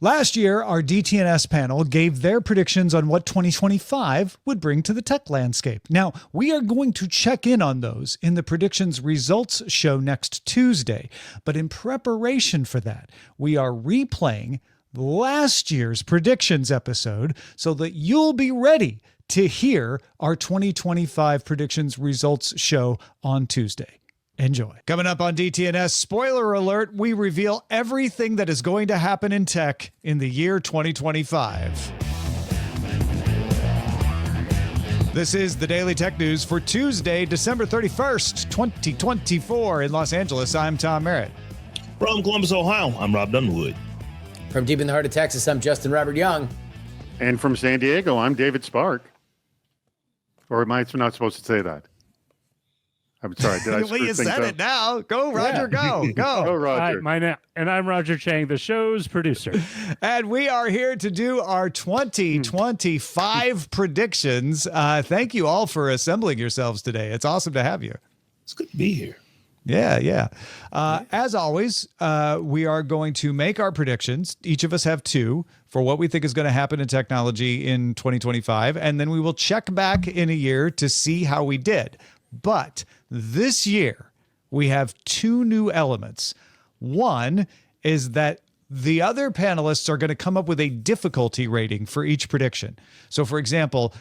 Last year, our DTNS panel gave their predictions on what 2025 would bring to the tech landscape. Now, we are going to check in on those in the predictions results show next Tuesday. But in preparation for that, we are replaying last year's predictions episode so that you'll be ready to hear our 2025 predictions results show on Tuesday. Enjoy. Coming up on DTNS, spoiler alert, we reveal everything that is going to happen in tech in the year 2025. This is the Daily Tech News for Tuesday, December 31st, 2024. In Los Angeles, I'm Tom Merritt. From Columbus, Ohio, I'm Robb Dunewood. From deep in the heart of Texas, I'm Justin Robert Young. And from San Diego, I'm David Spark. Or am I not supposed to say that? I'm sorry. Did I well, you said it now. Go, Roger, go. Go, Roger. Hi, and I'm Roger Chang, the show's producer. And we are here to do our 2025 predictions. Thank you all for assembling yourselves today. It's awesome to have you. It's good to be here. Yeah. As always, we are going to make our predictions. Each of us have two for what we think is going to happen in technology in 2025. And then we will check back in a year to see how we did. But this year, we have two new elements. One is that the other panelists are going to come up with a difficulty rating for each prediction. So, for example,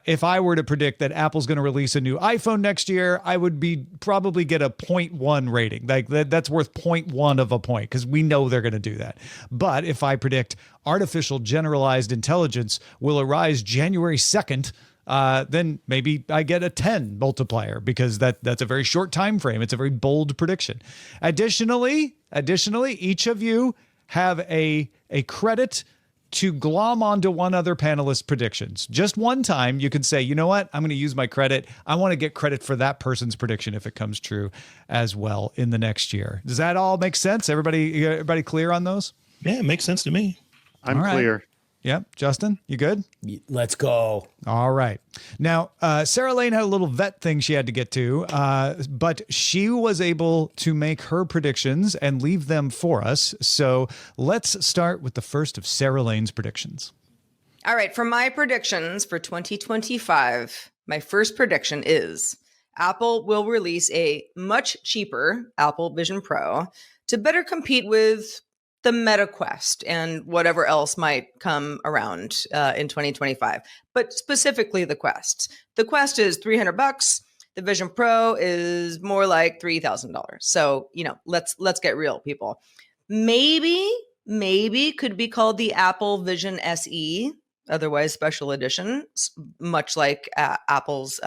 if I were to predict that Apple's going to release a new iPhone next year, I would probably get a 0.1 rating. Like that's worth 0.1 of a point because we know they're going to do that. But if I predict artificial generalized intelligence will arise January 2nd, then maybe I get a 10 multiplier because that's a very short time frame. It's a very bold prediction. Additionally, each of you have a credit to glom onto one other panelist's predictions. Just one time, you can say, you know what? I'm going to use my credit. I want to get credit for that person's prediction if it comes true as well in the next year. Does that all make sense? Everybody clear on those? Yeah, it makes sense to me. I'm clear. Yep. Justin, you good? Let's go. All right. Now, Sarah Lane had a little vet thing she had to get to, but she was able to make her predictions and leave them for us. So let's start with the first of Sarah Lane's predictions. All right. For my predictions for 2025, my first prediction is Apple will release a much cheaper Apple Vision Pro to better compete with the Meta Quest and whatever else might come around in 2025, but specifically the Quest. The Quest is $300. The Vision Pro is more like $3,000. So, let's get real, people. Maybe could be called the Apple Vision SE, otherwise special edition, much like Apple's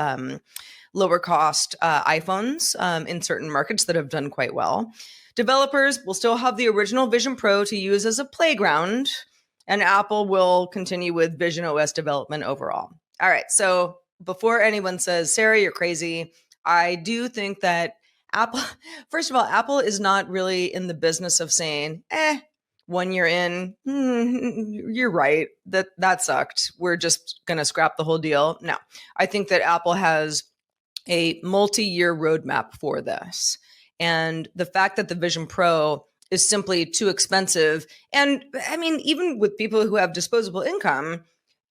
lower cost iPhones in certain markets that have done quite well. Developers will still have the original Vision Pro to use as a playground, and Apple will continue with Vision OS development overall. All right, so before anyone says, Sarah, you're crazy, I do think that Apple, first of all, Apple is not really in the business of saying, 1 year in, you're right, that sucked. We're just going to scrap the whole deal. No, I think that Apple has a multi-year roadmap for this. And the fact that the Vision Pro is simply too expensive. And I mean, even with people who have disposable income,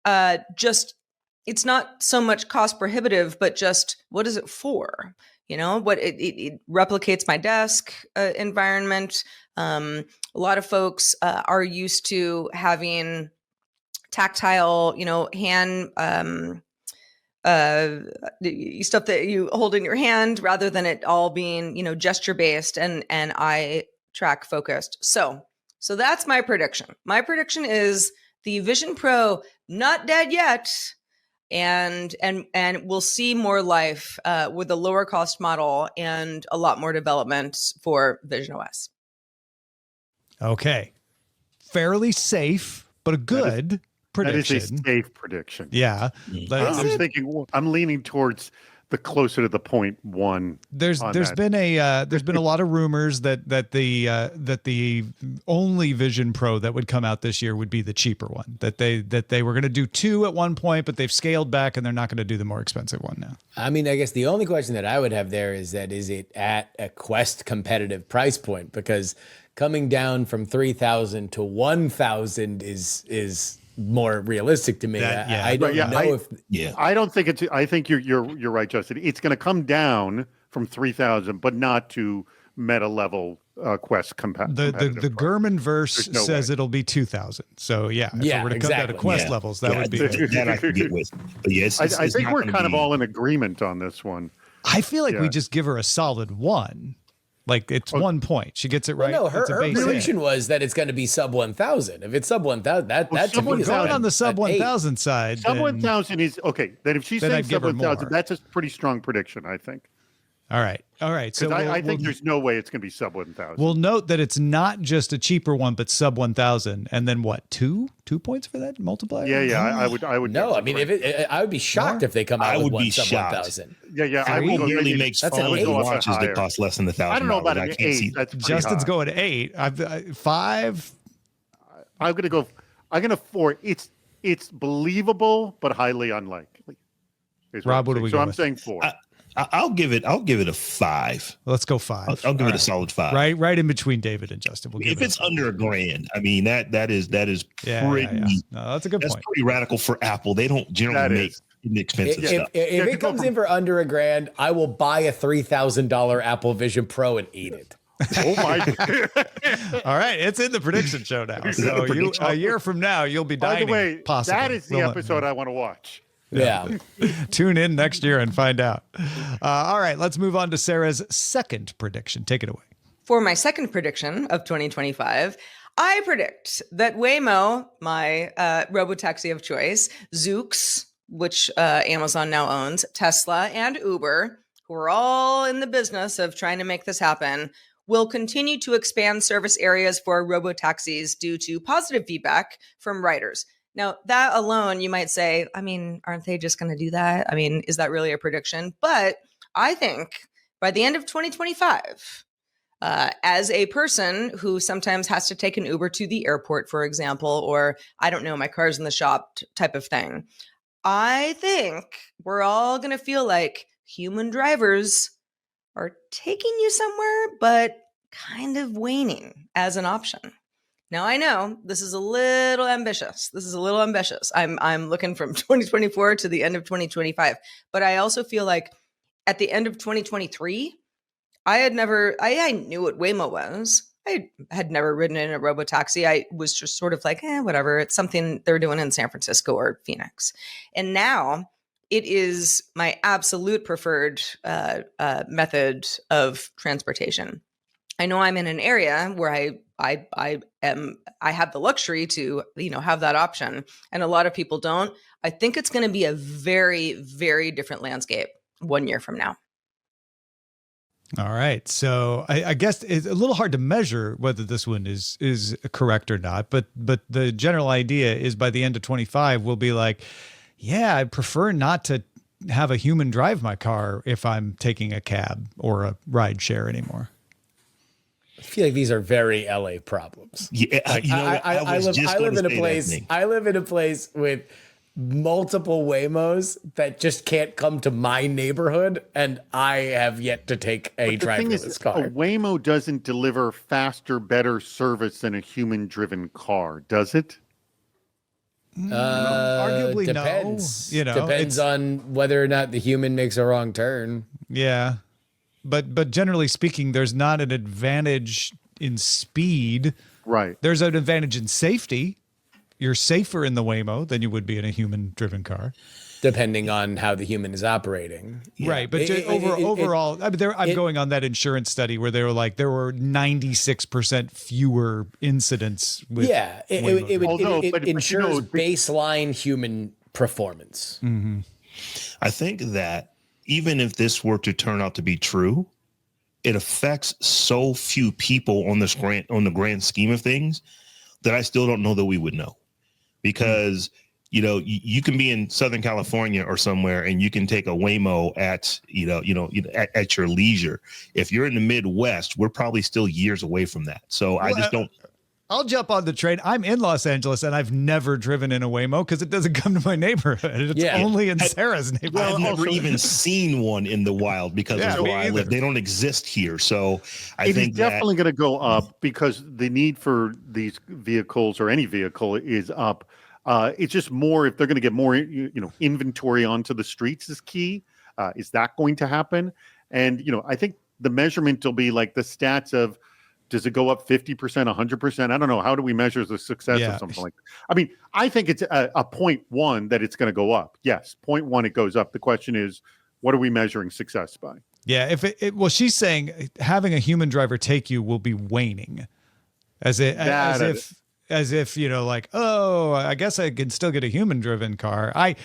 it's not so much cost prohibitive, but just what is it for? What it replicates my desk environment. A lot of folks are used to having tactile, hand stuff that you hold in your hand rather than it all being, gesture based and eye track focused. So that's my prediction. My prediction is the Vision Pro not dead yet, and we'll see more life with a lower cost model and a lot more development for Vision OS. Okay, fairly safe, but a good prediction. That is a safe prediction. Yeah. I'm leaning towards the closer to the 0.1. There's that. been a lot of rumors that the only Vision Pro that would come out this year would be the cheaper one. That they were going to do 2 at one point, but they've scaled back and they're not going to do the more expensive one now. I mean, I guess the only question that I would have there is it at a Quest competitive price point? Because coming down from 3,000 to 1,000 is more realistic to me. I don't know if. I don't think it's. I think you're right, Justin. It's going to come down from 3,000, but not to meta level Quest competitive. The Gurman verse says it'll be 2,000. So if it were to come down to Quest levels, that would be that I can get with. But yes, I think we're kind of all in agreement on this one. I feel like we just give her a solid 1. Like it's 1 point. She gets it right. Well, no, her prediction was that it's going to be sub 1,000. If it's sub 1,000, that to me is going on the sub 1,000 side. Sub 1,000 is okay. Then if she's saying sub 1,000, that's a pretty strong prediction, I think. All right. So I think there's no way it's going to be sub 1,000. We'll note that it's not just a cheaper one, but sub 1,000. And then what? 2 points for that multiplier? Yeah. I would. No, I mean, I would be shocked if they come out with one sub 1,000. Yeah. I will nearly makes fun of watches that cost less than $1,000. I don't know about an 8. That's Justin's high. going 8. 5. I'm going to go 4. It's believable, but highly unlikely. Rob, what do we go So I'm with? saying 4. I'll give it a 5. Let's go 5. I'll give it a solid 5. Right in between David and Justin. If it's under $1,000, I mean that is pretty. No, that's a good point. That's pretty radical for Apple. They don't generally make inexpensive stuff. If it comes in for under $1,000, I will buy a $3,000 Apple Vision Pro and eat it. Oh my! All right, it's in the prediction show now. So a year from now, you'll be dining. By the way, possibly. that is the episode I want to watch. Yeah. Tune in next year and find out. All right, let's move on to Sarah's second prediction. Take it away. For my second prediction of 2025, I predict that Waymo, my robotaxi of choice, Zoox, which Amazon now owns, Tesla, and Uber, who are all in the business of trying to make this happen, will continue to expand service areas for robotaxis due to positive feedback from riders. Now, that alone, you might say, I mean, aren't they just going to do that? I mean, is that really a prediction? But I think by the end of 2025, as a person who sometimes has to take an Uber to the airport, for example, or I don't know, my car's in the shop type of thing, I think we're all going to feel like human drivers are taking you somewhere, but kind of waning as an option. Now, I know this is a little ambitious. I'm looking from 2024 to the end of 2025. But I also feel like at the end of 2023, I knew what Waymo was. I had never ridden in a robotaxi. I was just sort of like, whatever. It's something they're doing in San Francisco or Phoenix. And now it is my absolute preferred method of transportation. I know I'm in an area where I have the luxury to, have that option. And a lot of people don't. I think it's going to be a very, very different landscape 1 year from now. All right. So I guess it's a little hard to measure whether this one is correct or not. But the general idea is by the end of 25, we'll be like, yeah, I prefer not to have a human drive my car if I'm taking a cab or a ride share anymore. I feel like these are very LA problems. Yeah, like, I live in a place with multiple Waymos that just can't come to my neighborhood, and I have yet to take a driverless car. A Waymo doesn't deliver faster, better service than a human-driven car, does it? Arguably, depends. no. Depends on whether or not the human makes a wrong turn. Yeah. But generally speaking, there's not an advantage in speed. Right. There's an advantage in safety. You're safer in the Waymo than you would be in a human-driven car. Depending on how the human is operating. Yeah. Right. But overall, I'm going on that insurance study where they were like, there were 96% fewer incidents with it ensures baseline human performance. Mm-hmm. I think that even if this were to turn out to be true, it affects so few people on the grand scheme of things that I still don't know that we would know. Because you can be in Southern California or somewhere and you can take a Waymo at, at your leisure. If you're in the Midwest, we're probably still years away from that. So I just don't. I'll jump on the train. I'm in Los Angeles and I've never driven in a Waymo because it doesn't come to my neighborhood. It's only in Sarah's neighborhood. I've never even seen one in the wild because of where I live. They don't exist here. So I think it's definitely going to go up because the need for these vehicles or any vehicle is up. It's just more if they're going to get more, inventory onto the streets is key. Is that going to happen? And, I think the measurement will be like the stats of, does it go up 50%, 100%? I don't know. How do we measure the success of something like that? I mean, I think it's a 0.1 that it's going to go up. Yes, 0.1 it goes up. The question is, what are we measuring success by? Yeah, if well, she's saying having a human driver take you will be waning, as if like, oh, I guess I can still get a human driven car. I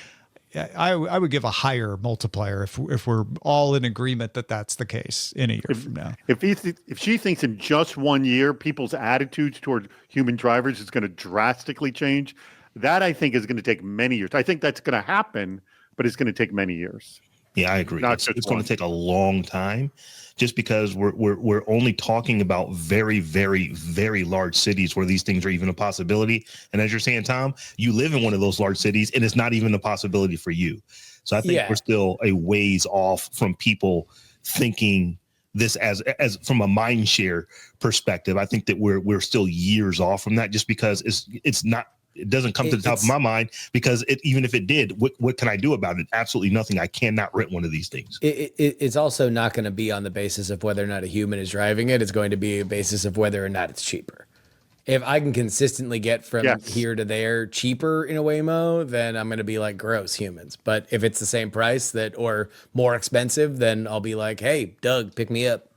would give a higher multiplier if we're all in agreement that that's the case in a year from now. If she thinks in just 1 year people's attitudes toward human drivers is going to drastically change, that I think is going to take many years. I think that's going to happen, but it's going to take many years. Yeah, I agree. It's going to take a long time, just because we're only talking about very, very, very large cities where these things are even a possibility. And as you're saying, Tom, you live in one of those large cities, and it's not even a possibility for you. So I think we're still a ways off from people thinking this as from a mind share perspective. I think that we're still years off from that, just because it's not. It doesn't come to the top of my mind, because even if it did, what can I do about it? Absolutely nothing. I cannot rent one of these things. It's also not going to be on the basis of whether or not a human is driving it. It's going to be a basis of whether or not it's cheaper. If I can consistently get from here to there cheaper in a Waymo, then I'm going to be like, gross humans. But if it's the same price or more expensive, then I'll be like, hey, Doug, pick me up.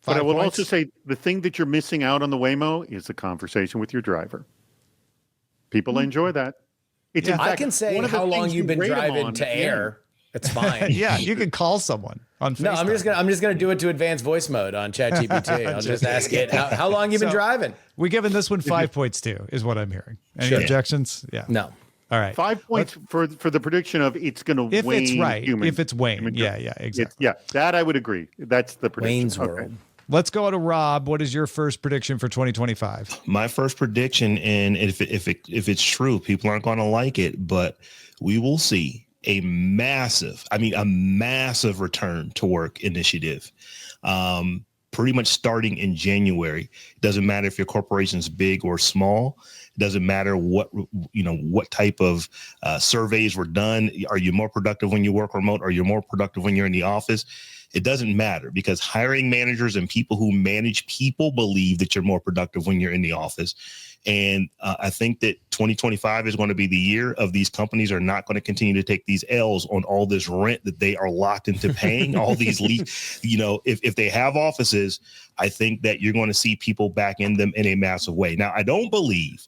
But I will also say the thing that you're missing out on the Waymo is a conversation with your driver. People enjoy that. It's in fact, I can say how long you've been driving to air. It's fine. Yeah, you can call someone on FaceTime. No, I'm just gonna do it to advanced voice mode on ChatGPT. I'll just ask it how long you've been driving. We're giving this one 5 points too, is what I'm hearing. Any objections? Yeah. No. All right. 5 points for the prediction of it's going to wane. If it's right. If it's wane. Yeah, exactly. That I would agree. That's the prediction. Wayne's World. Let's go to Rob. What is your first prediction for 2025? My first prediction, and if it's true, people aren't going to like it, but we will see a massive return to work initiative. Pretty much starting in January. It doesn't matter if your corporation's big or small. It doesn't matter what type of surveys were done. Are you more productive when you work remote? Are you more productive when you're in the office? It doesn't matter, because hiring managers and people who manage people believe that you're more productive when you're in the office. And I think that 2025 is going to be the year of these companies are not going to continue to take these L's on all this rent that they are locked into paying, all these if they have offices, I think that you're going to see people back in them in a massive way. Now, I don't believe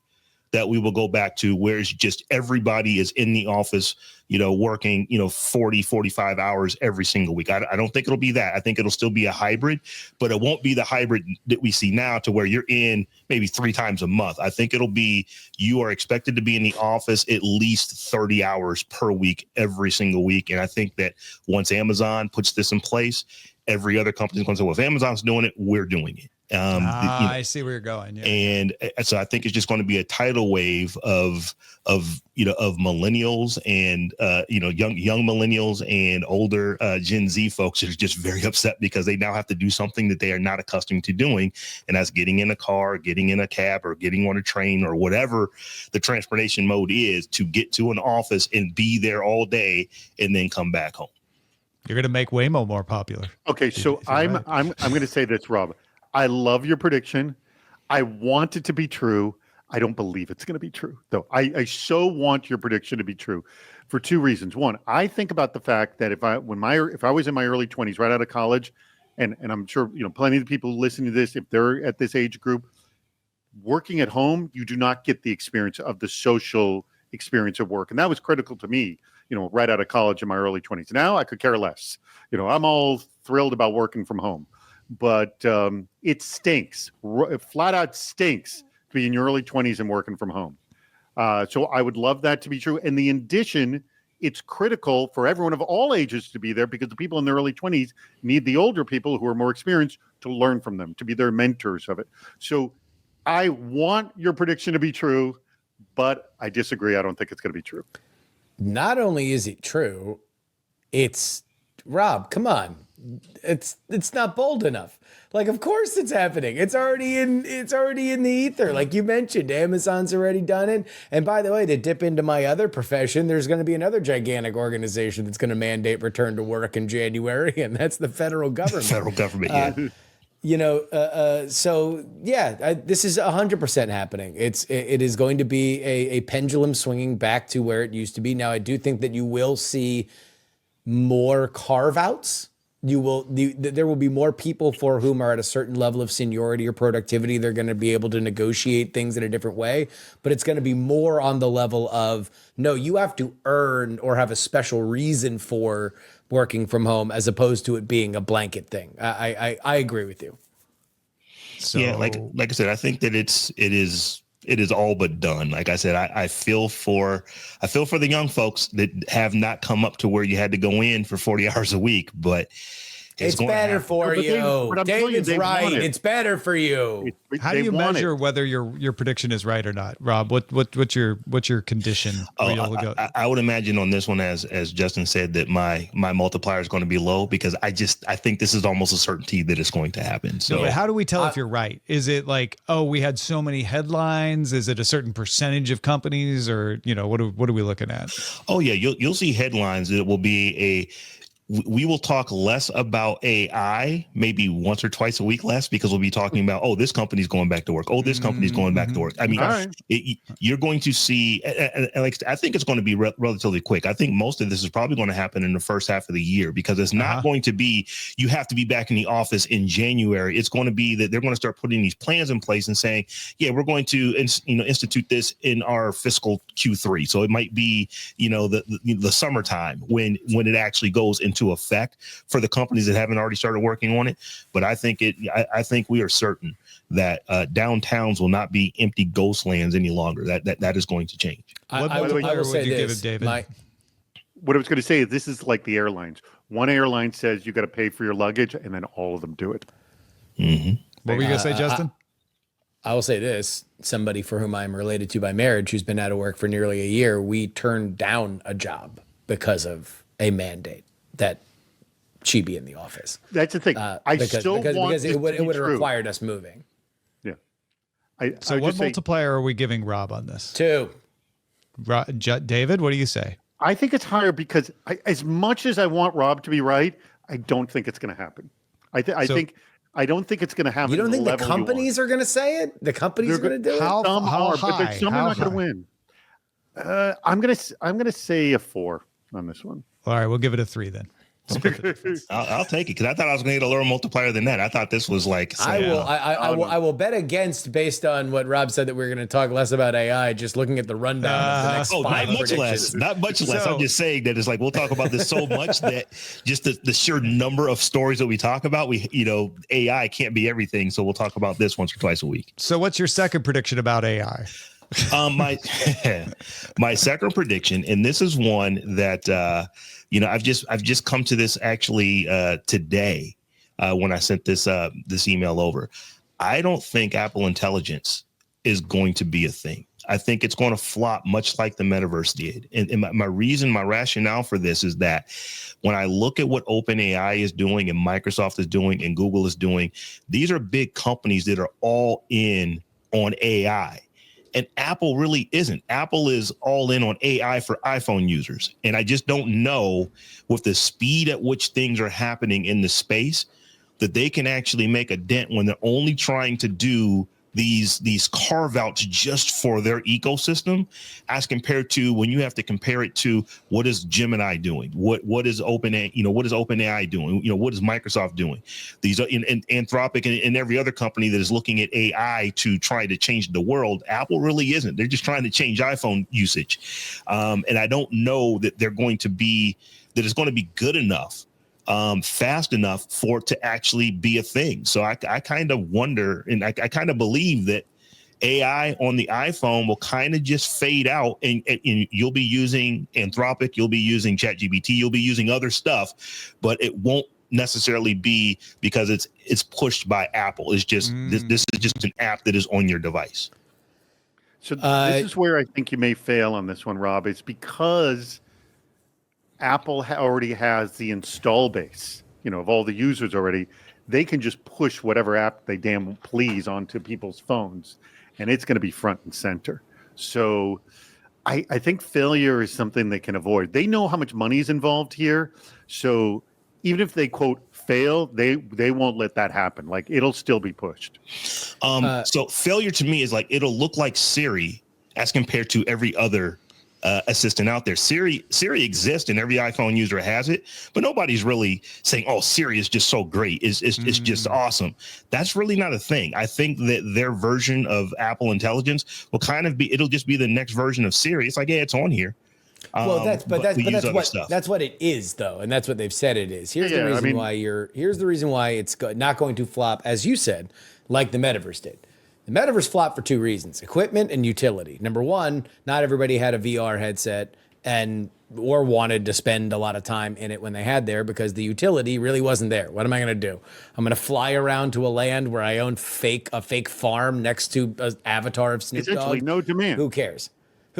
that we will go back to where it's just everybody is in the office, working, 40, 45 hours every single week. I don't think it'll be that. I think it'll still be a hybrid, but it won't be the hybrid that we see now to where you're in maybe 3 times a month. I think it'll be, you are expected to be in the office at least 30 hours per week, every single week. And I think that once Amazon puts this in place, every other company is going to say, well, if Amazon's doing it, we're doing it. I see where you're going. Yeah. And so I think it's just going to be a tidal wave of millennials and young millennials and older Gen Z folks that are just very upset because they now have to do something that they are not accustomed to doing, and that's getting in a car, getting in a cab, or getting on a train, or whatever the transportation mode is, to get to an office and be there all day and then come back home. You're going to make Waymo more popular. Okay, so I'm going to say this, Rob. I love your prediction. I want it to be true. I don't believe it's going to be true, though. I so want your prediction to be true for 2 reasons. One, I think about the fact that if I was in my early 20s, right out of college, and I'm sure plenty of people listening to this, if they're at this age group, working at home, you do not get the experience of the social experience of work, and that was critical to me. Right out of college in my early 20s. Now I could care less. I'm all thrilled about working from home, but it stinks. It flat out stinks to be in your early 20s and working from home. So I would love that to be true. And the addition, it's critical for everyone of all ages to be there because the people in their early 20s need the older people who are more experienced to learn from them, to be their mentors of it. So I want your prediction to be true, but I disagree. I don't think it's going to be true. Not only is it true, it's Rob, come on. It's not bold enough. Like, of course it's happening. It's already in the ether. Like you mentioned, Amazon's already done it. And by the way, to dip into my other profession, there's going to be another gigantic organization that's going to mandate return to work in January, and that's the federal government. Federal government, yeah. So yeah, this is 100% happening. It is going to be a pendulum swinging back to where it used to be. Now, I do think that you will see more carve-outs. There will be more people for whom are at a certain level of seniority or productivity. They're going to be able to negotiate things in a different way, but it's going to be more on the level of, no, you have to earn or have a special reason for working from home as opposed to it being a blanket thing. I agree with you. So, Yeah, like I said, I think that it is all but done. Like I said, I feel for the young folks that have not come up to where you had to go in for 40 hours a week, but it's better for you. David's right. It's better for you. How do you measure whether your prediction is right or not, Rob? What's your condition? I would imagine on this one, as Justin said, that my multiplier is going to be low because I think this is almost a certainty that it's going to happen. So, but how do we tell if you're right? Is it like, oh, we had so many headlines? Is it a certain percentage of companies, or what are we looking at? Oh yeah, you'll see headlines that will be we will talk less about AI, maybe once or twice a week less, because we'll be talking about, oh, this company's going back to work. Oh, this company's going back to work. I mean, you're going to see, and like, I think it's going to be relatively quick. I think most of this is probably going to happen in the first half of the year because it's not going to be, you have to be back in the office in January. It's going to be that they're going to start putting these plans in place and saying, yeah, we're going to, institute this in our fiscal Q3. So it might be, the summertime when it actually goes into effect for the companies that haven't already started working on it. But I think I think we are certain that downtowns will not be empty ghost lands any longer. That is going to change. I will say give this, it, David? What I was going to say is this is like the airlines. One airline says you got to pay for your luggage, and then all of them do it. Mm-hmm. What were you going to say, Justin? I will say this. Somebody for whom I'm related to by marriage who's been out of work for nearly a year, we turned down a job because of a mandate that she be in the office. That's the thing. Because it would have required us moving. Yeah. So what multiplier are we giving Rob on this? 2. David, what do you say? I think it's higher because as much as I want Rob to be right, I don't think it's going to happen. I don't think it's going to happen. You don't think the companies are going to say it? The companies are going to do it? Some how are, high? but some are not going to win. I'm going to say a 4 on this one. All right, we'll give it a 3 then. I'll take it because I thought I was going to get a lower multiplier than that. I thought this was like. I will bet against based on what Rob said that we're going to talk less about AI. Just looking at the rundown of the next 5 predictions. Not much less. I'm just saying that it's like we'll talk about this so much that just the sheer number of stories that we talk about, AI can't be everything. So we'll talk about this once or twice a week. So what's your second prediction about AI? My second prediction, and this is one that I've just come to this actually today when I sent this email over. I don't think Apple Intelligence is going to be a thing. I think it's going to flop much like the metaverse did. And my rationale for this is that when I look at what OpenAI is doing and Microsoft is doing and Google is doing, these are big companies that are all in on AI. And Apple really isn't. Apple is all in on AI for iPhone users. And I just don't know with the speed at which things are happening in the space that they can actually make a dent when they're only trying to do these carve outs just for their ecosystem as compared to when you have to compare it to what is Gemini doing? What is OpenAI doing? What is Microsoft doing? These are in Anthropic and every other company that is looking at AI to try to change the world. Apple really isn't. They're just trying to change iPhone usage. And I don't know that it's going to be good enough fast enough for it to actually be a thing. So I kind of wonder, and I kind of believe that AI on the iPhone will kind of just fade out, and you'll be using Anthropic, you'll be using ChatGPT, you'll be using other stuff, but it won't necessarily be because it's pushed by Apple. It's just this is just an app that is on your device. So this is where I think you may fail on this one, Rob. It's because Apple already has the install base, of all the users already. They can just push whatever app they damn please onto people's phones, and it's going to be front and center. So I think failure is something they can avoid. They know how much money is involved here. So even if they, quote, fail, they won't let that happen. Like, it'll still be pushed. So failure to me is like, it'll look like Siri as compared to every other assistant out there. Siri exists and every iPhone user has it, but nobody's really saying, oh, Siri is just so great. It's just awesome. That's really not a thing. I think that their version of Apple Intelligence will kind of it'll just be the next version of Siri. It's like, yeah, it's on here. Well, that's what it is, though, and that's what they've said it is. Here's the reason why it's not going to flop, as you said, like the Metaverse did. The Metaverse flopped for two reasons: equipment and utility. Number one, not everybody had a VR headset or wanted to spend a lot of time in it when they had there because the utility really wasn't there. What am I going to do? I'm going to fly around to a land where I own a fake farm next to an avatar of Snoop Dogg. Essentially, no demand. Who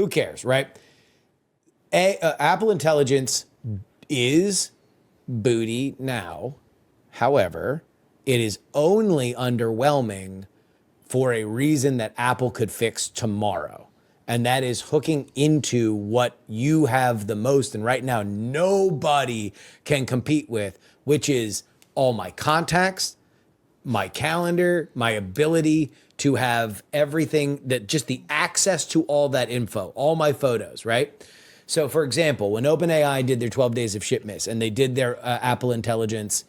cares, right? Apple Intelligence is booty now. However, it is only underwhelming for a reason that Apple could fix tomorrow. And that is hooking into what you have the most, and right now nobody can compete with, which is all my contacts, my calendar, my ability to have everything, that just the access to all that info, all my photos, right? So, for example, when OpenAI did their 12 days of ship miss and they did their Apple Intelligence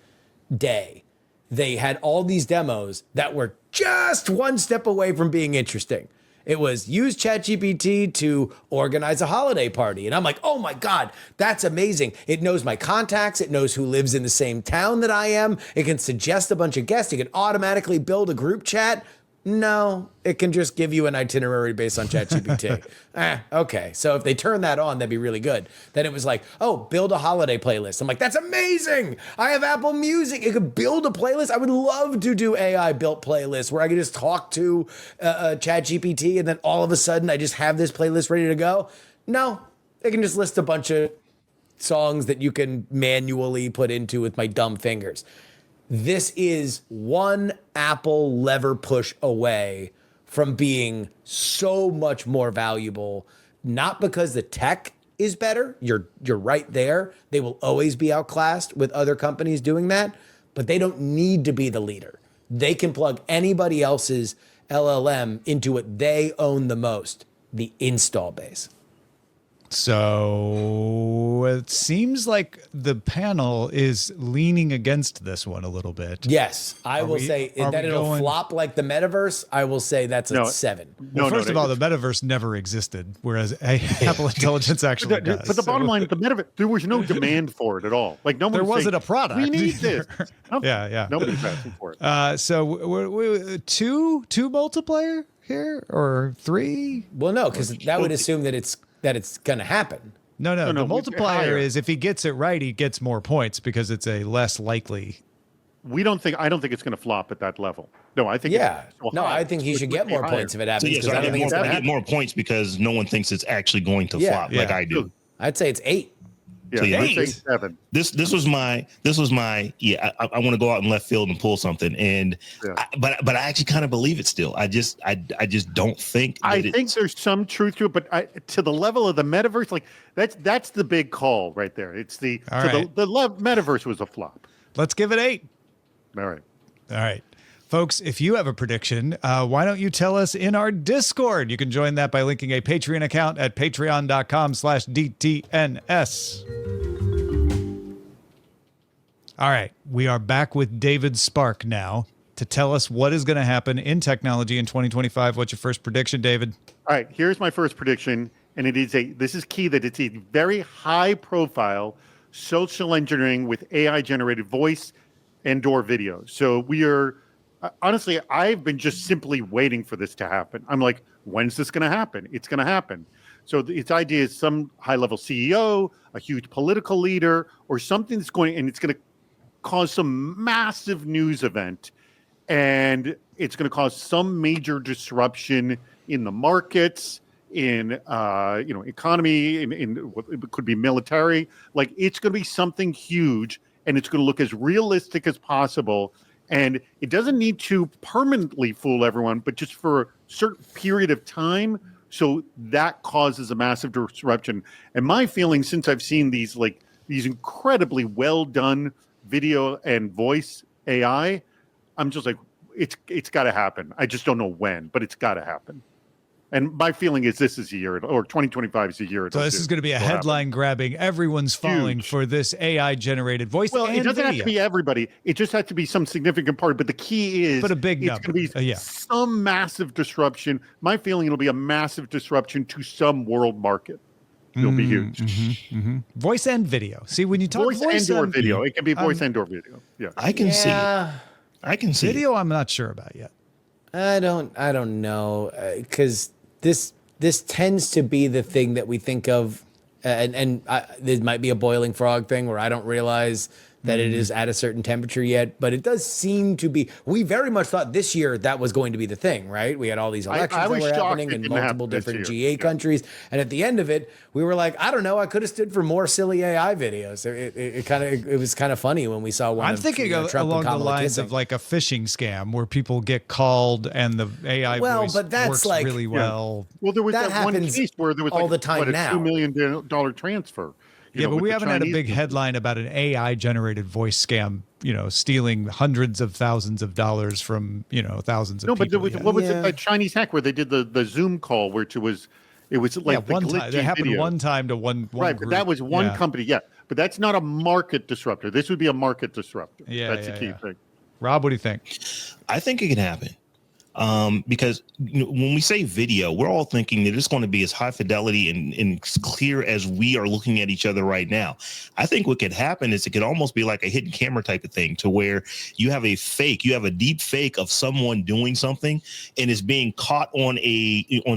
day, they had all these demos that were just one step away from being interesting. It was use ChatGPT to organize a holiday party. And I'm like, oh my God, that's amazing. It knows my contacts. It knows who lives in the same town that I am. It can suggest a bunch of guests. It can automatically build a group chat. No, it can just give you an itinerary based on ChatGPT. Okay. So if they turn that on, that'd be really good. Then it was like, oh, build a holiday playlist. I'm like, that's amazing. I have Apple Music. It could build a playlist. I would love to do AI built playlists where I could just talk to ChatGPT and then all of a sudden I just have this playlist ready to go. No, they can just list a bunch of songs that you can manually put into with my dumb fingers. This is one Apple lever push away from being so much more valuable, not because the tech is better. You're right there. They will always be outclassed with other companies doing that, but they don't need to be the leader. They can plug anybody else's LLM into what they own the most, the install base. So it seems like the panel is leaning against this one a little bit. Yes, I will say that it'll flop like the Metaverse. I will say that's a 7. Well, first of all, the Metaverse never existed, whereas Apple Intelligence actually does. But the bottom line, the Metaverse, there was no demand for it at all. Like no one. There wasn't a product. We need this. Yeah. Nobody's asking for it. So we're two multiplayer here or 3? Well, no, because that would assume that it's going to happen. No. The multiplier is if he gets it right, he gets more points because it's a less likely. I don't think it's going to flop at that level. No, I think. I think he should get more points if it happens. So, I don't think it's going to get more points because no one thinks it's actually going to flop like I do. I'd say it's 8. Yeah, I'd say 7. This was my I want to go out in left field and pull something, and but I actually kind of believe it still. I just don't think. I think there's some truth to it, but to the level of the Metaverse, like that's the big call right there. It's the Metaverse was a flop. Let's give it 8. All right. Folks, if you have a prediction, why don't you tell us in our Discord? You can join that by linking a Patreon account at patreon.com/DTNS. All right, we are back with David Spark now to tell us what is going to happen in technology in 2025. What's your first prediction, David? All right, here's my first prediction, and this is key that it's a very high profile social engineering with AI generated voice and/or video. So we are honestly, I've been just simply waiting for this to happen. I'm like, when's this going to happen? It's going to happen. So its idea is some high-level CEO, a huge political leader, or something that's going, and it's going to cause some massive news event, and it's going to cause some major disruption in the markets, in economy, in what it could be military. Like, it's going to be something huge, and it's going to look as realistic as possible. And it doesn't need to permanently fool everyone, but just for a certain period of time. So that causes a massive disruption. And my feeling, since I've seen these incredibly well done video and voice AI, I'm just like, it's got to happen. I just don't know when, but it's got to happen. And my feeling is this is a year, or 2025 is a year. So this is going to be a headline grabbing. Everyone's falling for this AI generated voice. Well, and it doesn't video. have to be everybody. It just has to be some significant part. But the key is, but a big number. It's going to be some massive disruption. My feeling, it'll be a massive disruption to some world market. It'll be huge. Voice and video. See, when you talk voice and or video, it can be voice and or video. Yeah, I can see it. I can see video. I'm not sure about yet. I don't know, because this tends to be the thing that we think of, and there might be a boiling frog thing where I don't realize that it is at a certain temperature yet, but it does seem to be. We very much thought this year that was going to be the thing, right? We had all these elections that were happening in multiple different GA countries, and at the end of it, we were like, I don't know, I could have stood for more silly AI videos. It was kind of funny when we saw one. I'm thinking Trump along the lines of like a phishing scam where people get called and the AI voice but that's works like, really well. Well, there was that one case where there was all the time now. $2 million transfer. Yeah, but we haven't had a big headline about an AI-generated voice scam, stealing hundreds of thousands of dollars from, thousands of people. No, but there was, what was it, that Chinese hack where they did the Zoom call, which it was like the one time. That happened video. one time to one right, group. But that was one company, but that's not a market disruptor. This would be a market disruptor. Yeah, that's the key thing. Rob, what do you think? I think it can happen. Because when we say video, we're all thinking that it's going to be as high fidelity and clear as we are looking at each other right now. I think what could happen is it could almost be like a hidden camera type of thing, to where you have a deep fake of someone doing something, and it's being caught on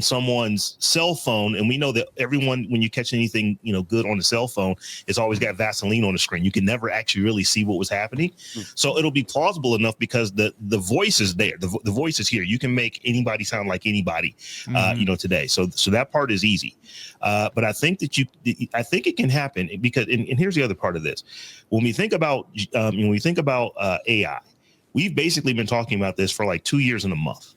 someone's cell phone. And we know that everyone, when you catch anything, good on the cell phone, it's always got Vaseline on the screen. You can never actually really see what was happening. So it'll be plausible enough because the voice is there. The voice is here. You can make anybody sound like anybody, today. So that part is easy. But I think I think it can happen because, and here's the other part of this. When we think about, AI, we've basically been talking about this for like 2 years and a month.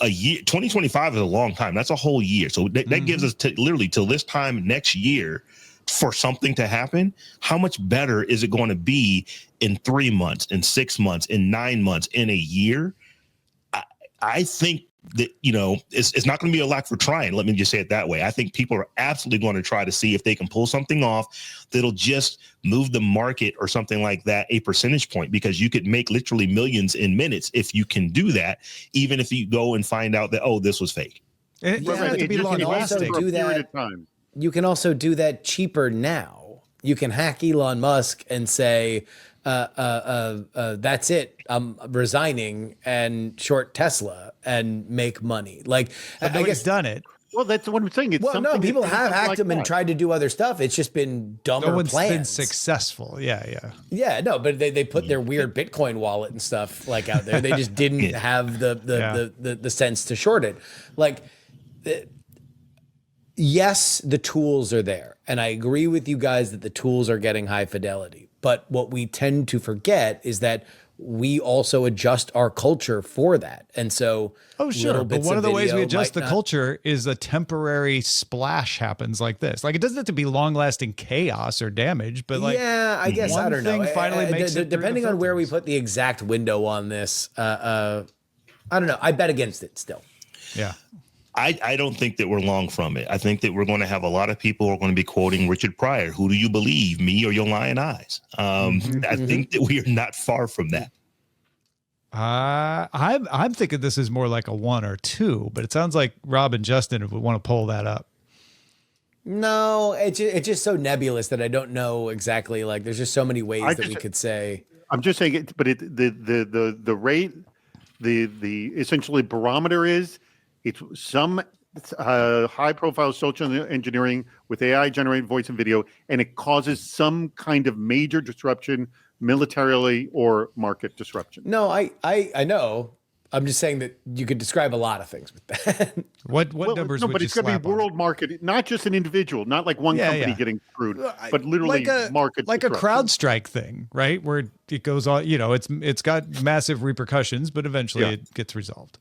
A year, 2025 is a long time. That's a whole year. So that gives us literally till this time next year for something to happen. How much better is it going to be in 3 months, in 6 months, in 9 months, in a year? I think that, it's not going to be a lack for trying. Let me just say it that way. I think people are absolutely going to try to see if they can pull something off that'll just move the market or something like that a percentage point, because you could make literally millions in minutes if you can do that, even if you go and find out that, this was fake. It to be long lasting. You can also do that cheaper now. You can hack Elon Musk and say, that's it. I'm resigning and short Tesla and make money. Like, I guess done it. Well, that's what I'm saying. People have hacked him and tried to do other stuff. It's just been dumber no one's plans. been successful. Yeah, no, but they put their weird Bitcoin wallet and stuff like out there. They just didn't have the sense to short it. Like, yes, the tools are there, and I agree with you guys that the tools are getting high fidelity. But what we tend to forget is that we also adjust our culture for that. And so, but one of the ways we adjust the culture is a temporary splash happens like this. Like, it doesn't have to be long lasting chaos or damage, but like, I guess, I don't know. Finally makes it depending on where we put the exact window on this, I don't know. I bet against it still. Yeah. I don't think that we're long from it. I think that we're going to have a lot of people who are going to be quoting Richard Pryor. Who do you believe, me or your lying eyes? I think that we are not far from that. I'm thinking this is more like a 1 or 2, but it sounds like Rob and Justin would want to pull that up. No, it's just so nebulous that I don't know exactly. Like, there's just so many ways that we could say. I'm just saying it, but the rate the essentially barometer is it's some high profile social engineering with AI generated voice and video, and it causes some kind of major disruption militarily or market disruption. No, I know. I'm just saying that you could describe a lot of things with that. What numbers no, would but you it's going to slap be on? world market, not just an individual, not like one company getting screwed, but literally market like disruption. a CrowdStrike thing, right? Where it goes on, you know, it's got massive repercussions, but eventually it gets resolved.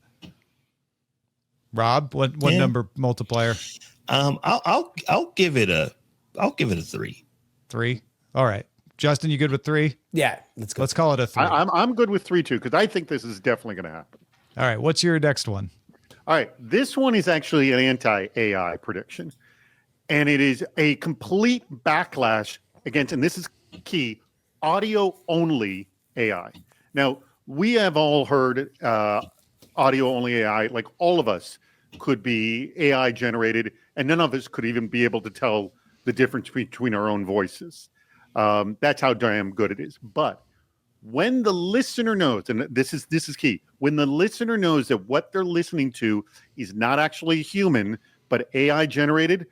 Rob, what number multiplier? I'll give it a 3. 3. All right. Justin, you good with 3? Yeah, let's go. Let's call it a 3. I'm good with 3 too, because I think this is definitely going to happen. All right. What's your next one? All right. This one is actually an anti-AI prediction. And it is a complete backlash against, and this is key, audio-only AI. Now, we have all heard audio-only AI, like all of us could be AI generated, and none of us could even be able to tell the difference between our own voices. That's how damn good it is. But when the listener knows, and this is key, when the listener knows that what they're listening to is not actually human, but AI generated,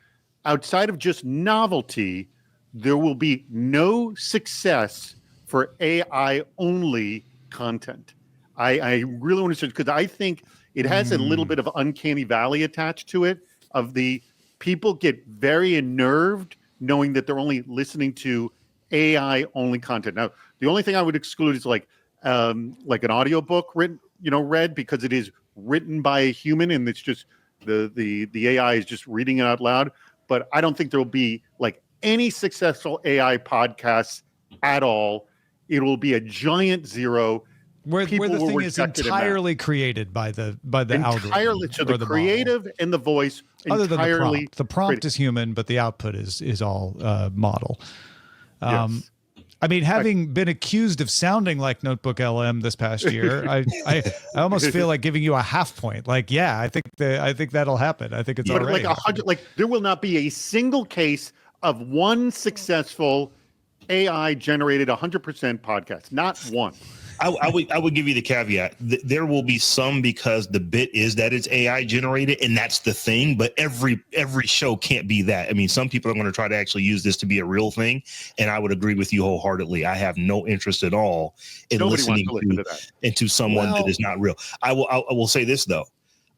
outside of just novelty, there will be no success for AI only content. I really want to say, because I think it has a little bit of uncanny valley attached to it, of the people get very unnerved knowing that they're only listening to AI only content. Now, the only thing I would exclude is like an audiobook read, because it is written by a human and it's just the AI is just reading it out loud. But I don't think there will be like any successful AI podcasts at all. It will be a giant zero. Where the thing is entirely created by the algorithm. So the creative model. And the voice Other entirely. Than the prompt is human, but the output is all model. Yes. I mean, having been accused of sounding like Notebook LM this past year, I almost feel like giving you a half point. Like, yeah, I think that'll happen. I think it's already. Like 100, like there will not be a single case of one successful AI generated 100% podcast. Not one. I would give you the caveat. There will be some, because the bit is that it's AI generated, and that's the thing. But every show can't be that. I mean, some people are going to try to actually use this to be a real thing, and I would agree with you wholeheartedly. I have no interest at all in listening to someone that is not real. I will say this though.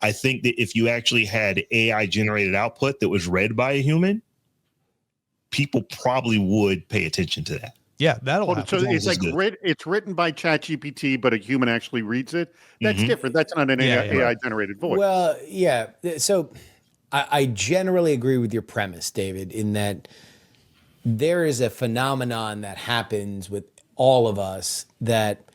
I think that if you actually had AI generated output that was read by a human, people probably would pay attention to that. Yeah, that'll happen. So it's like it's written by ChatGPT, but a human actually reads it. That's different. That's not an AI generated voice. Well, yeah. So I generally agree with your premise, David, in that there is a phenomenon that happens with all of us that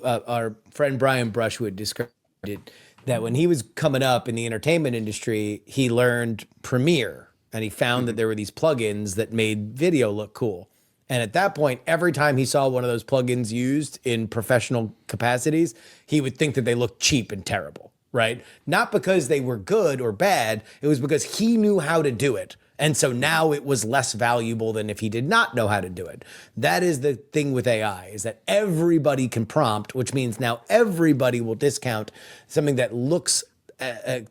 our friend Brian Brushwood described it, that when he was coming up in the entertainment industry, he learned Premiere, and he found that there were these plugins that made video look cool. And at that point, every time he saw one of those plugins used in professional capacities, he would think that they looked cheap and terrible, right? Not because they were good or bad. It was because he knew how to do it. And so now it was less valuable than if he did not know how to do it. That is the thing with AI, is that everybody can prompt, which means now everybody will discount something that looks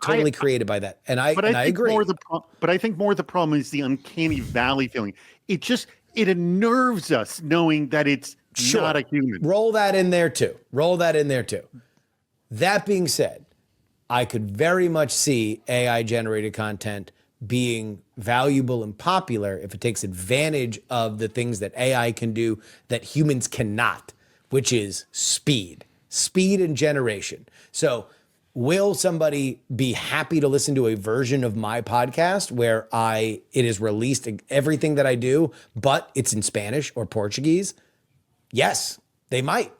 totally created by that. And I agree. But I think more the problem is the uncanny valley feeling. It unnerves us knowing that it's not a human. Roll that in there too. That being said, I could very much see AI generated content being valuable and popular if it takes advantage of the things that AI can do that humans cannot, which is speed and generation. So will somebody be happy to listen to a version of my podcast where it is released everything that I do, but it's in Spanish or Portuguese? Yes, they might.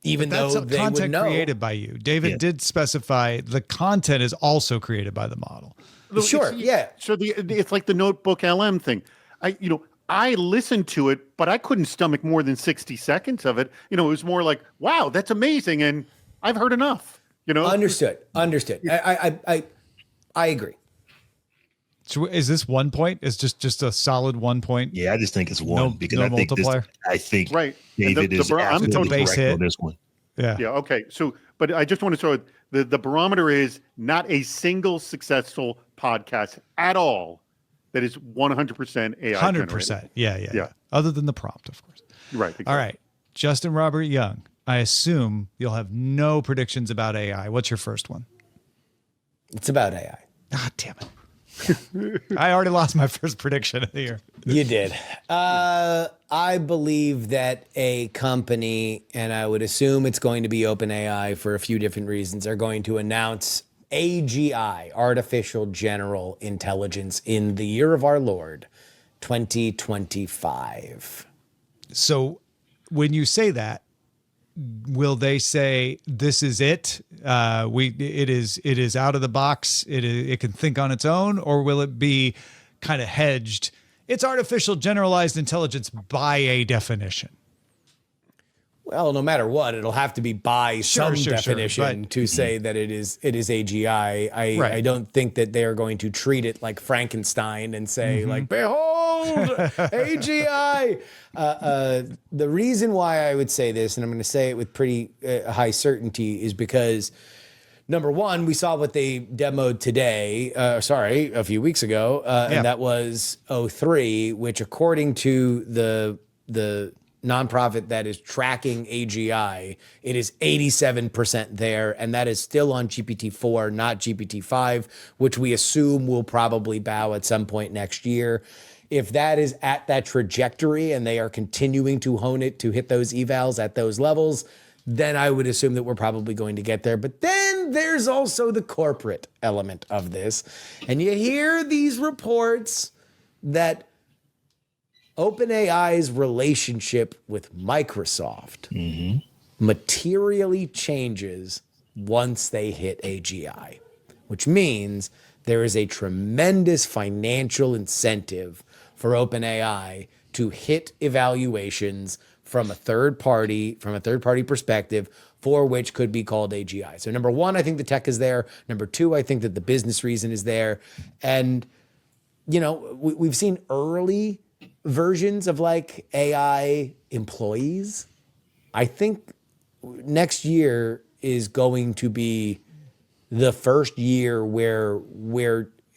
Even though they would know. Created by you. David did specify the content is also created by the model. Sure, yeah. So it's like the Notebook LM thing. I listened to it, but I couldn't stomach more than 60 seconds of it. It was more like, wow, that's amazing, and I've heard enough. Understood. I agree. So is this 1 point? Is just a solid 1 point? Yeah, I just think it's one because I think multiplier. I think right. David is absolutely base correct hit on this one. Yeah. Yeah. Okay. So, But I just want to throw the barometer is not a single successful podcast at all that is 100% AI 100%. Yeah. Other than the prompt, of course. Right. Exactly. All right. Justin Robert Young, I assume you'll have no predictions about AI. What's your first one? It's about AI. Ah, damn it. I already lost my first prediction of the year. You did. I believe that a company, and I would assume it's going to be OpenAI for a few different reasons, are going to announce AGI, Artificial General Intelligence, in the year of our Lord, 2025. So when you say that, will they say this is it? It is out of the box. It can think on its own, or will it be kind of hedged? It's artificial generalized intelligence by a definition. Well, no matter what, it'll have to be by some definition but, to say that it is AGI. I don't think that they are going to treat it like Frankenstein and say like, behold, AGI. The reason why I would say this, and I'm going to say it with pretty high certainty, is because number one, we saw what they demoed today, a few weeks ago, and that was O3, which according to the nonprofit that is tracking AGI, it is 87% there, and that is still on GPT-4, not GPT-5, which we assume will probably bow at some point next year. If that is at that trajectory and they are continuing to hone it to hit those evals at those levels, then I would assume that we're probably going to get there. But then there's also the corporate element of this. And you hear these reports that OpenAI's relationship with Microsoft materially changes once they hit AGI, which means there is a tremendous financial incentive for OpenAI to hit evaluations from a third party perspective, for which could be called AGI. So number one, I think the tech is there. Number two, I think that the business reason is there. And, we've seen early versions of like AI employees. I think next year is going to be the first year where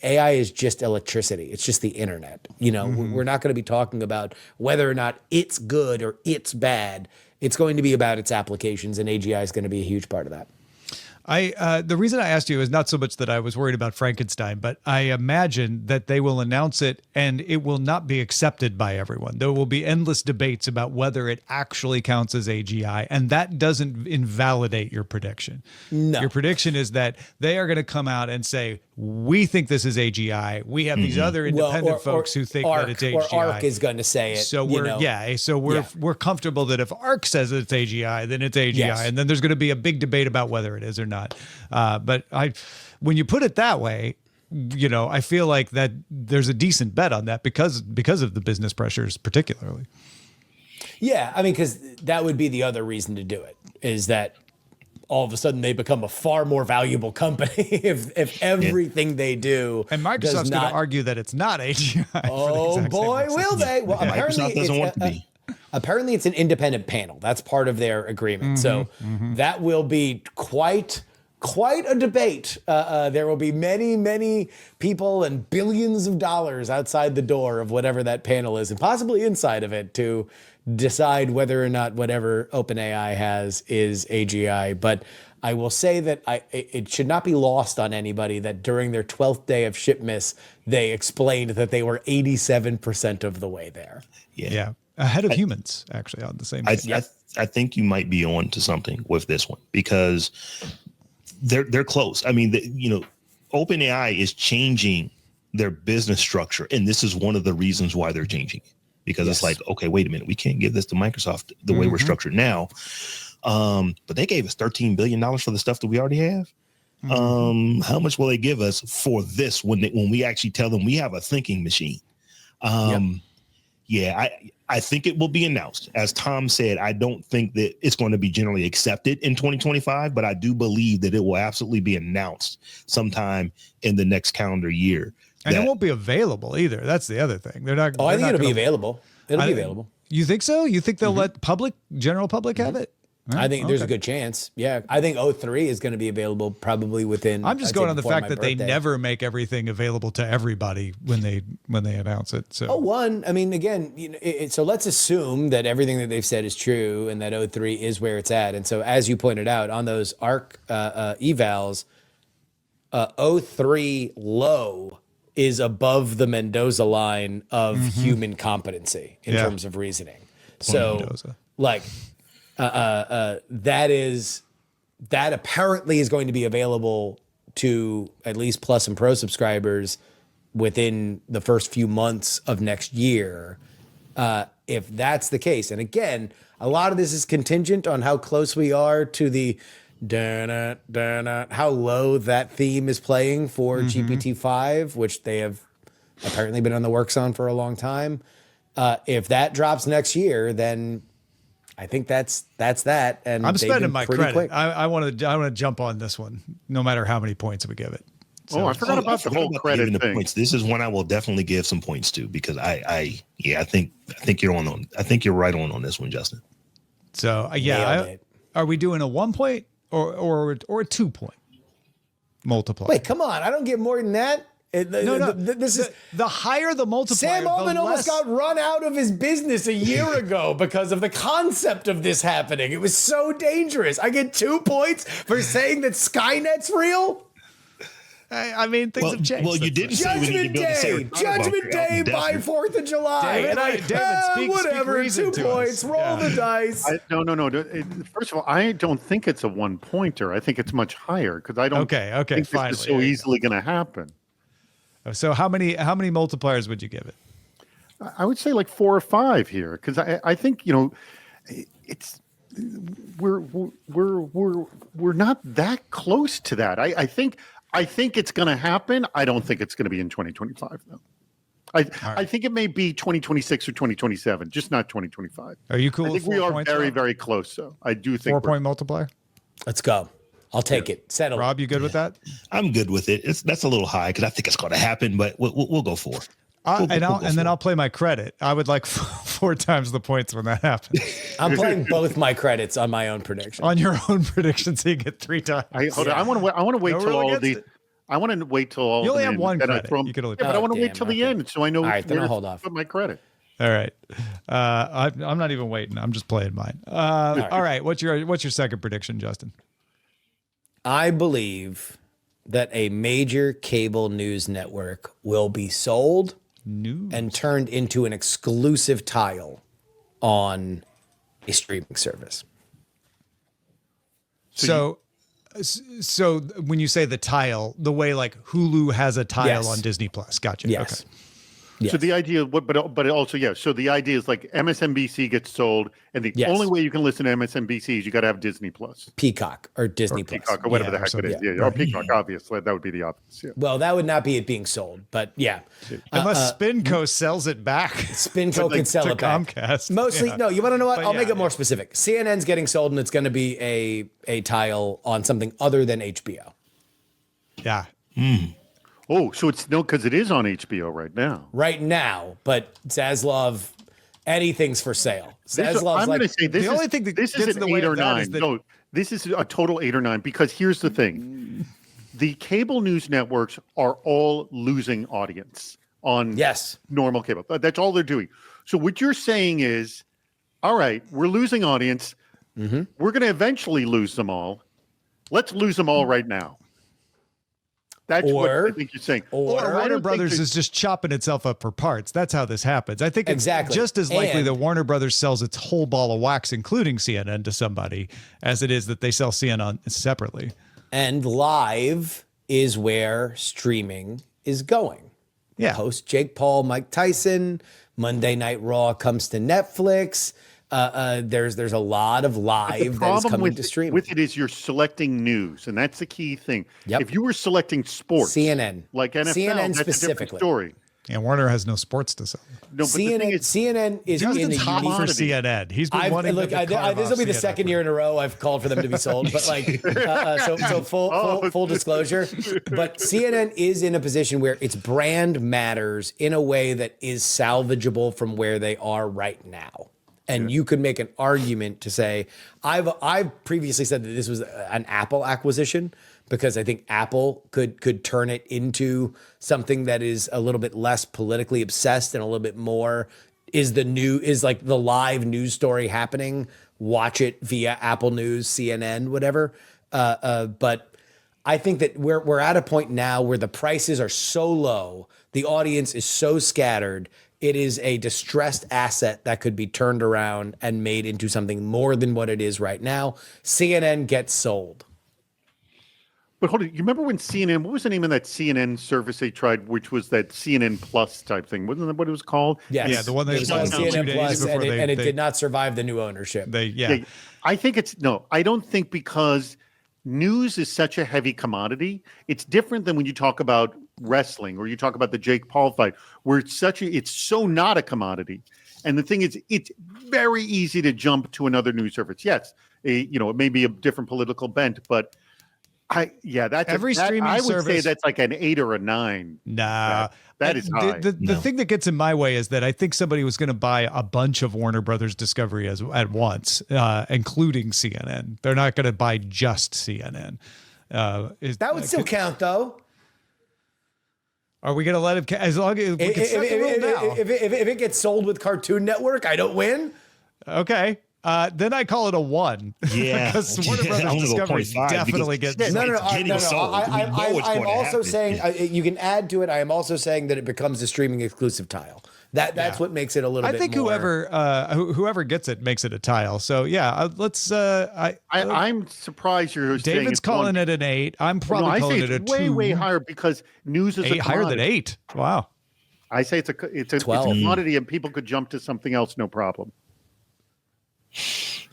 AI is just electricity. It's just the internet. We're not going to be talking about whether or not it's good or it's bad. It's going to be about its applications, and AGI is going to be a huge part of that. The reason I asked you is not so much that I was worried about Frankenstein, but I imagine that they will announce it and it will not be accepted by everyone. There will be endless debates about whether it actually counts as AGI, and that doesn't invalidate your prediction. No. Your prediction is that they are going to come out and say, we think this is AGI. We have these other independent folks who think that it's AGI. Or ARC is going to say it. So we're comfortable that if ARC says it's AGI, then it's AGI, Yes. and then there's going to be a big debate about whether it is or not. But when you put it that way, I feel like that there's a decent bet on that because of the business pressures, particularly. Yeah, I mean, because that would be the other reason to do it, is that all of a sudden they become a far more valuable company if everything they do. And Microsoft's going to argue that it's not AGI. Oh boy, will they? Well, Microsoft doesn't want to be. Apparently, it's an independent panel. That's part of their agreement. So that will be quite a debate. There will be many people and billions of dollars outside the door of whatever that panel is, and possibly inside of it, to decide whether or not whatever OpenAI has is AGI. But I will say that it should not be lost on anybody that during their 12th day of shipments, they explained that they were 87% of the way there. Yeah. Ahead of humans, actually, on the same thing. I think you might be on to something with this one, because they're close. I mean, OpenAI is changing their business structure, and this is one of the reasons why they're changing it. Because it's like, okay, wait a minute, we can't give this to Microsoft the way we're structured now. But they gave us $13 billion for the stuff that we already have. How much will they give us for this when we actually tell them we have a thinking machine? Yeah, I think it will be announced. As Tom said, I don't think that it's going to be generally accepted in 2025, but I do believe that it will absolutely be announced sometime in the next calendar year. And it won't be available either. That's the other thing. They're not. I think it'll be available. It'll be available. You think so? You think they'll let general public have it? I think there's a good chance. Yeah, I think 03 is going to be available probably within. I'm just I'd going say on the before fact my that they birthday. never make everything available to everybody when they announce it. So I mean, again, so let's assume that everything that they've said is true and that 03 is where it's at. And so, as you pointed out on those ARC evals, 03 low is above the Mendoza line of human competency in terms of reasoning. So, Mendoza. like, that apparently is going to be available to at least Plus and Pro subscribers within the first few months of next year. If that's the case, and again, a lot of this is contingent on how close we are to the how low that theme is playing for GPT-5, which they have apparently been on the works on for a long time. If that drops next year, then I think that's that. And I'm they've spending been my pretty credit. quick. I want to jump on this one, no matter how many points we give it. Oh, I forgot about the whole credit thing. Points. This is one I will definitely give some points to because I think you're right on this one, Justin. So Nailed it. are we doing a 1 point or a 2 point multiplier? Wait, come on! I don't get more than that. No. This is the higher the multiplier. Sam Altman the almost less- got run out of his business a year ago because of the concept of this happening. It was so dangerous. I get 2 points for saying that Skynet's real. I mean, things have changed. Well, you didn't say we need to Judgment build a Day, safe Judgment Day by 4th of July. David, and I, David, speak whatever, reason 2 to us. points, roll the dice. No. First of all, I don't think it's a 1 pointer. I think it's much higher because I don't Okay, think finally. this is so easily going to happen. So how many multipliers would you give it? I would say like 4 or 5 here because I think it's we're not that close to that. I think it's going to happen. I don't think it's going to be in 2025 though. I think it may be 2026 or 2027, just not 2025. Are you cool? I with think we 4 are points, very, Rob? very close. So I do think 4 point multiplier. Let's go. I'll take it. Settle. Rob, you good with that? I'm good with it. That's a little high because I think it's going to happen, but we'll go for it. Then I'll play my credit. I would like 4 times the points when that happens. I'm playing both my credits on my own prediction. On your own prediction, so you get 3 times. Hold on. I want to wait No till rule all of against these. it. I want to wait till all. You of only them have in, one then I credit. throw 'em- You can only Yeah, but I want to damn, wait till the okay. end so I know. All right, then where I'll to hold off. Put my credit. All right. I'm not even waiting. I'm just playing mine. All right. What's your second prediction, Justin? I believe that a major cable news network will be sold and turned into an exclusive tile on a streaming service. So when you say the tile, the way like Hulu has a tile Yes. on Disney Plus. Gotcha. Yes. Okay. Yes. So the idea, but also So the idea is like MSNBC gets sold, and the Yes. only way you can listen to MSNBC is you got to have Disney Plus, Peacock or Disney Plus. Peacock, or whatever Yeah, the heck or it is. something. Yeah, or Peacock, obviously that would be the obvious. Yeah. Well, that would not be it being sold, but yeah. Unless Spinco sells it back. Spinco can sell to it back. Comcast. Mostly, Yeah. no, you want to know what? But I'll yeah, make it more yeah. specific. CNN's getting sold and it's going to be a tile on something other than HBO. Yeah. Oh, so it's because it is on HBO right now. Right now, but Zaslav, anything's for sale. Zaslav's I'm going to say this the is only thing that this gets is in an the way 8 of or that 9. is that- No, this is a total 8 or 9 because here's the thing: the cable news networks are all losing audience on Yes. normal cable. That's all they're doing. So what you're saying is, all right, we're losing audience. Mm-hmm. We're going to eventually lose them all. Let's lose them all right now. That's what I think you're saying. Or I don't Warner think Brothers there's- is just chopping itself up for parts. That's how this happens. I think it's Exactly. just as likely And- that Warner Brothers sells its whole ball of wax, including CNN, to somebody, as it is that they sell CNN separately. And live is where streaming is going. Yeah. Post Jake Paul, Mike Tyson, Monday Night Raw comes to Netflix. There's a lot of The live that is problem coming with, to streaming. with it is you're selecting news, and that's the key thing. Yep. If you were selecting sports, CNN. like NFL, CNN that's a different specifically. story. And Warner has no sports to sell. No, but the thing CNN is in the Justin's hot unique- for CNN. He's been I've, wanting look, them to carve this will off be the CNN. second year in a row I've called for them to be sold. But like, so full disclosure. But CNN is in a position where its brand matters in a way that is salvageable from where they are right now. And you could make an argument to say, I've previously said that this was an Apple acquisition because I think Apple could turn it into something that is a little bit less politically obsessed and a little bit more is like the live news story happening. Watch it via Apple News, CNN, whatever. But I think that we're at a point now where the prices are so low, the audience is so scattered. It is a distressed asset that could be turned around and made into something more than what it is right now. CNN gets sold. But hold on, you remember when CNN, what was the name of that CNN service they tried, which was that CNN Plus type thing? Wasn't that what it was called? Yes. Yeah, the one it was on CNN Plus, and it did not survive the new ownership. I think I don't think because news is such a heavy commodity. It's different than when you talk about wrestling or you talk about the Jake Paul fight, where it's so not a commodity. And the thing is, it's very easy to jump to another news service. Yes, it may be a different political bent, but I would say that's like an 8 or a 9. Nah, that is high. The thing that gets in my way is that I think somebody was going to buy a bunch of Warner Brothers Discovery at once, including CNN. They're not going to buy just CNN. That would still count, though. Are we going to let him? As long as we can set the rule now. If it gets sold with Cartoon Network, I don't win. Okay. Then I call it a 1. Yeah, because Warner Brothers Discovery definitely gets. No. I'm also saying you can add to it. I am also saying that it becomes a streaming exclusive tile. That's what makes it a little bit. I think more. whoever gets it makes it a tile. So yeah, let's. I'm surprised you're. David's calling it an 8. I'm probably calling it a 2. Way higher because news is 8 higher than 8. Wow. I say it's a commodity and people could jump to something else, no problem.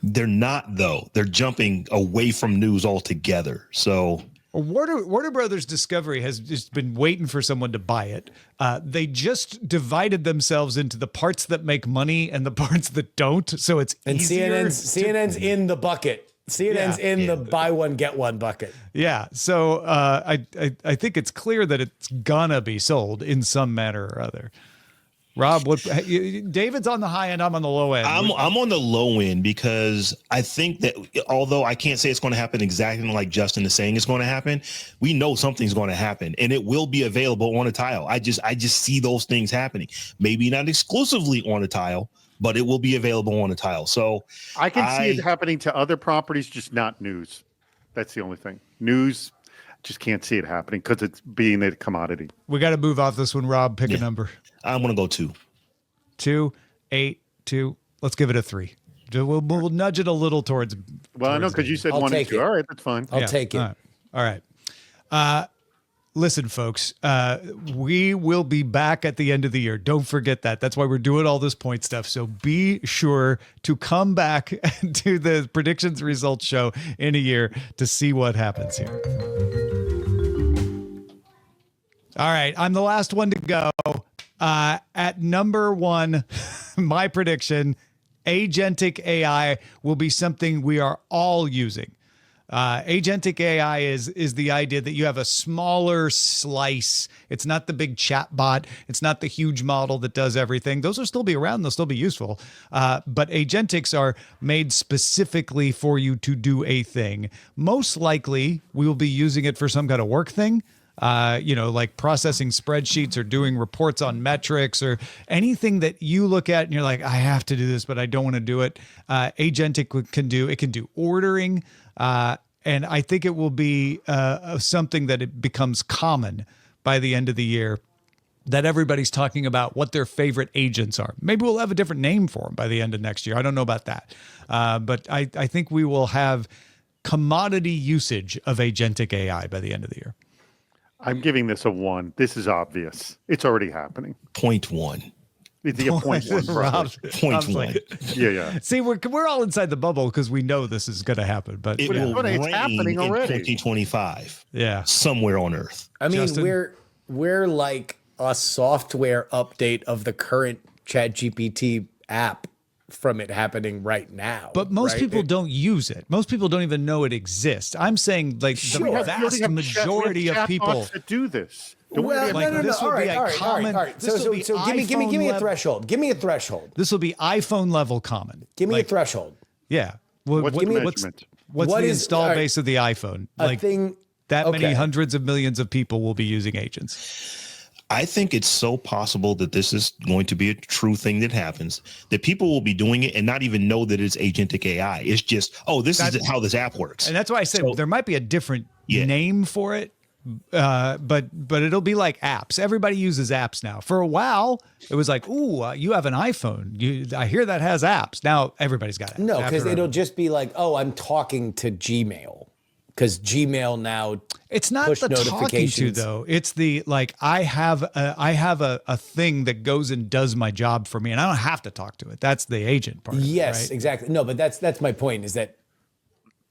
They're not, though. They're jumping away from news altogether. So Warner Brothers Discovery has just been waiting for someone to buy it. They just divided themselves into the parts that make money and the parts that don't. So it's easier. CNN's in the bucket. CNN's in the buy one get one bucket. Yeah. So I think it's clear that it's gonna be sold in some manner or other. Rob, David's on the high end. I'm on the low end. I'm on the low end because I think that although I can't say it's going to happen exactly like Justin is saying it's going to happen, we know something's going to happen and it will be available on a tile. I just see those things happening. Maybe not exclusively on a tile, but it will be available on a tile. So I can see it happening to other properties, just not news. That's the only thing. News, just can't see it happening because it's being a commodity. We got to move off this one. Rob, pick a number. I'm going to go 2. 2, 8, 2. Let's give it a 3. We'll nudge it a little towards. Well, I know because you said 1 and 2. All right, that's fine. I'll take it. All right. Listen, folks, we will be back at the end of the year. Don't forget that. That's why we're doing all this point stuff. So be sure to come back to the predictions results show in a year to see what happens here. All right. I'm the last one to go. At number 1, my prediction, agentic AI will be something we are all using. Agentic AI is the idea that you have a smaller slice. It's not the big chat bot. It's not the huge model that does everything. Those will still be around. They'll still be useful. But agentics are made specifically for you to do a thing. Most likely, we will be using it for some kind of work thing. Like processing spreadsheets or doing reports on metrics or anything that you look at and you're like, I have to do this, but I don't want to do it. Agentic can do ordering. And I think it will be something that it becomes common by the end of the year, that everybody's talking about what their favorite agents are. Maybe we'll have a different name for them by the end of next year. I don't know about that. But I think we will have commodity usage of agentic AI by the end of the year. I'm giving this a 1. This is obvious. It's already happening. 0.1. It's a 0.1. Rob, 0.1. like, yeah. See, we're all inside the bubble because we know this is going to happen. But it will rain it's happening already. in 2025 Yeah, somewhere on Earth. I mean, Justin? we're like a software update of the current ChatGPT app from it happening right now. But most people don't use it. Most people don't even know it exists. I'm saying like the vast majority of people that do this. Don't worry. Like, this will be a common. So give me a threshold. Give me a threshold. This will be iPhone level common. Give me a threshold. Yeah. Well, What's the measurement? What's What the is- install all right. base of the iPhone? A thing. That many okay. hundreds of millions of people will be using agents. I think it's so possible that this is going to be a true thing that happens, that people will be doing it and not even know that it's agentic AI. It's just, this is how this app works. And that's why I said there might be a different name for it. But it'll be like apps. Everybody uses apps now. For a while, it was like, ooh, you have an iPhone. I hear that has apps. Now everybody's got it. No, because it'll just be like, I'm talking to Gmail. Because Gmail now, it's not push the talking to notifications. though. It's the like I have a thing that goes and does my job for me, and I don't have to talk to it. That's the agent part. Yes, right? exactly. No, but that's my point. Is that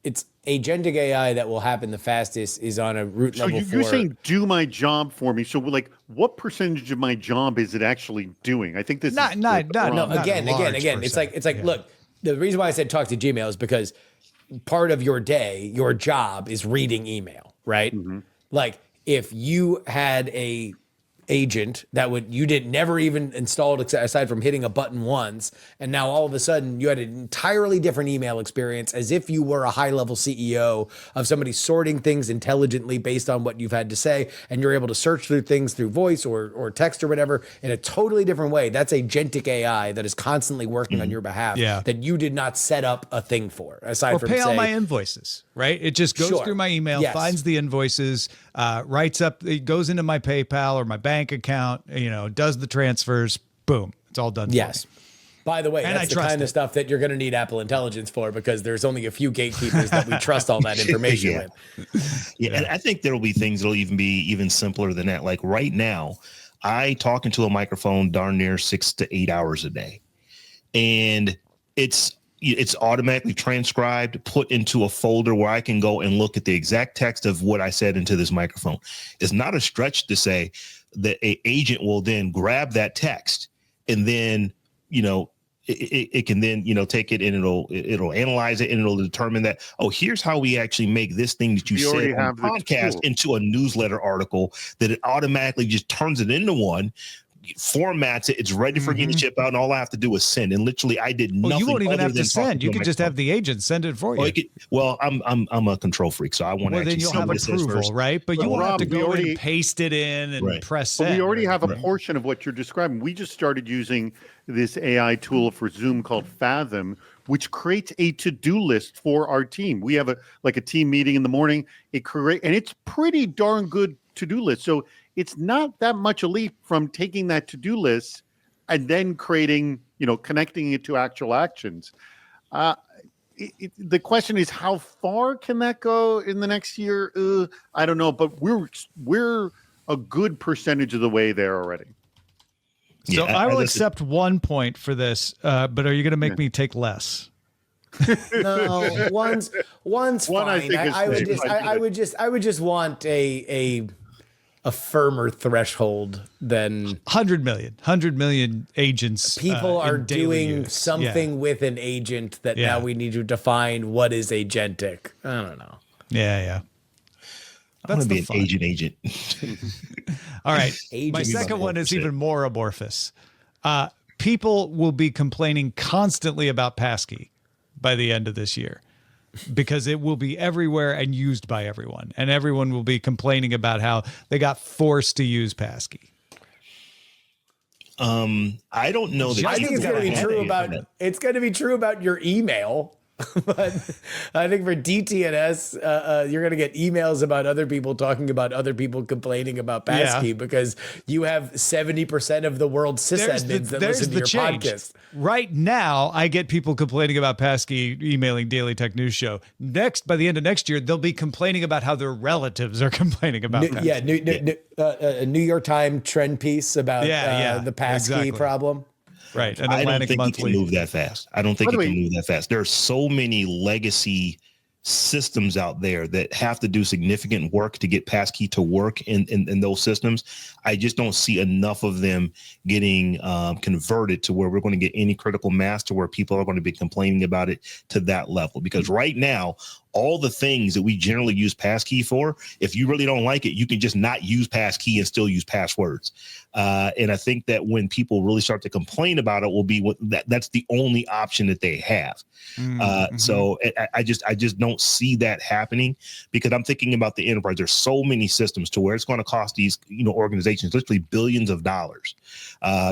it's agentic AI that will happen the fastest is on a root So level you're 4. saying do my job for me. So like, what percentage of my job is it actually doing? I think this Not- is not- the not- No, problem. again. It's like, look, the reason why I said talk to Gmail is because part of your day, your job is reading email, right? Like if you had a agent that you did never even installed aside from hitting a button once, and now all of a sudden you had an entirely different email experience as if you were a high-level CEO of somebody sorting things intelligently based on what you've had to say, and you're able to search through things through voice or text or whatever in a totally different way. That's agentic AI that is constantly working on your behalf that you did not set up a thing for, aside Or from pay all say, my invoices, right? It just goes Sure. through my email, Yes. finds the invoices, writes up, it goes into my PayPal or my bank account, does the transfers, boom, it's all done. Yes. By the way, And I that's the trust kind it. of stuff that you're going to need Apple Intelligence for, because there's only a few gatekeepers that we trust all that information Yeah. with. Yeah, and I think there will be things that'll even be even simpler than that. Like right now, I talk into a microphone darn near 6 to 8 hours a day, and it's automatically transcribed, put into a folder where I can go and look at the exact text of what I said into this microphone. It's not a stretch to say that an agent will then grab that text and then, it can then, take it and it'll analyze it and it'll determine that, here's how we actually make this thing that you We already said on have the the podcast tool. into a newsletter article, that it automatically just turns it into one, formats it, it's ready for me to ship out, and all I have to do is send. And literally I did nothing. Well, you won't even other have to than talking send. You a could just microphone. have the agent send it for you. I'm a control freak, so I want to Well, actually then you'll see have what it says approval, first. right? But you Well, won't have to Rob, we go already- and paste it in and Right. press But send. we already have a Right. portion of what you're describing. We just started using this AI tool for Zoom called Fathom, which creates a to-do list for our team. We have a team meeting in the morning. And it's pretty darn good to-do list. So it's not that much a leap from taking that to-do list and then creating, connecting it to actual actions. The question is, how far can that go in the next year? I don't know, but we're a good percentage of the way there already. So Yeah, I will as I said- accept 1 point for this, but are you going to make me take less? No, one's One, fine. I think, is I would just want a firmer threshold than 100 million agents. people are in daily doing use. something with an agent that Yeah. now we need to define what is agentic. I don't know. Yeah. I want to be the an fun. agent. All right. Agents My is second one is 100%. even more amorphous. People will be complaining constantly about passkey by the end of this year, because it will be everywhere and used by everyone. And everyone will be complaining about how they got forced to use passkey. I don't know that. I think it's going to be true about your email. But I think for DTNS, you're going to get emails about other people talking about other people complaining about passkey because you have 70% of the world's sysadmins that listen to your podcast. Right now, I get people complaining about passkey emailing Daily Tech News Show. By the end of next year, they'll be complaining about how their relatives are complaining about passkey. A New York Times trend piece about the passkey problem. Right. An I don't Atlantic think Monthly. it can move that fast. I don't think it can move that fast. There are so many legacy systems out there that have to do significant work to get passkey to work in those systems. I just don't see enough of them getting converted to where we're going to get any critical mass to where people are going to be complaining about it to that level. Because right now, all the things that we generally use passkey for. If you really don't like it, you can just not use passkey and still use passwords. And I think that when people really start to complain about it, will be that's the only option that they have. So I just don't see that happening, because I'm thinking about the enterprise. There's so many systems to where it's going to cost these organizations literally billions of dollars,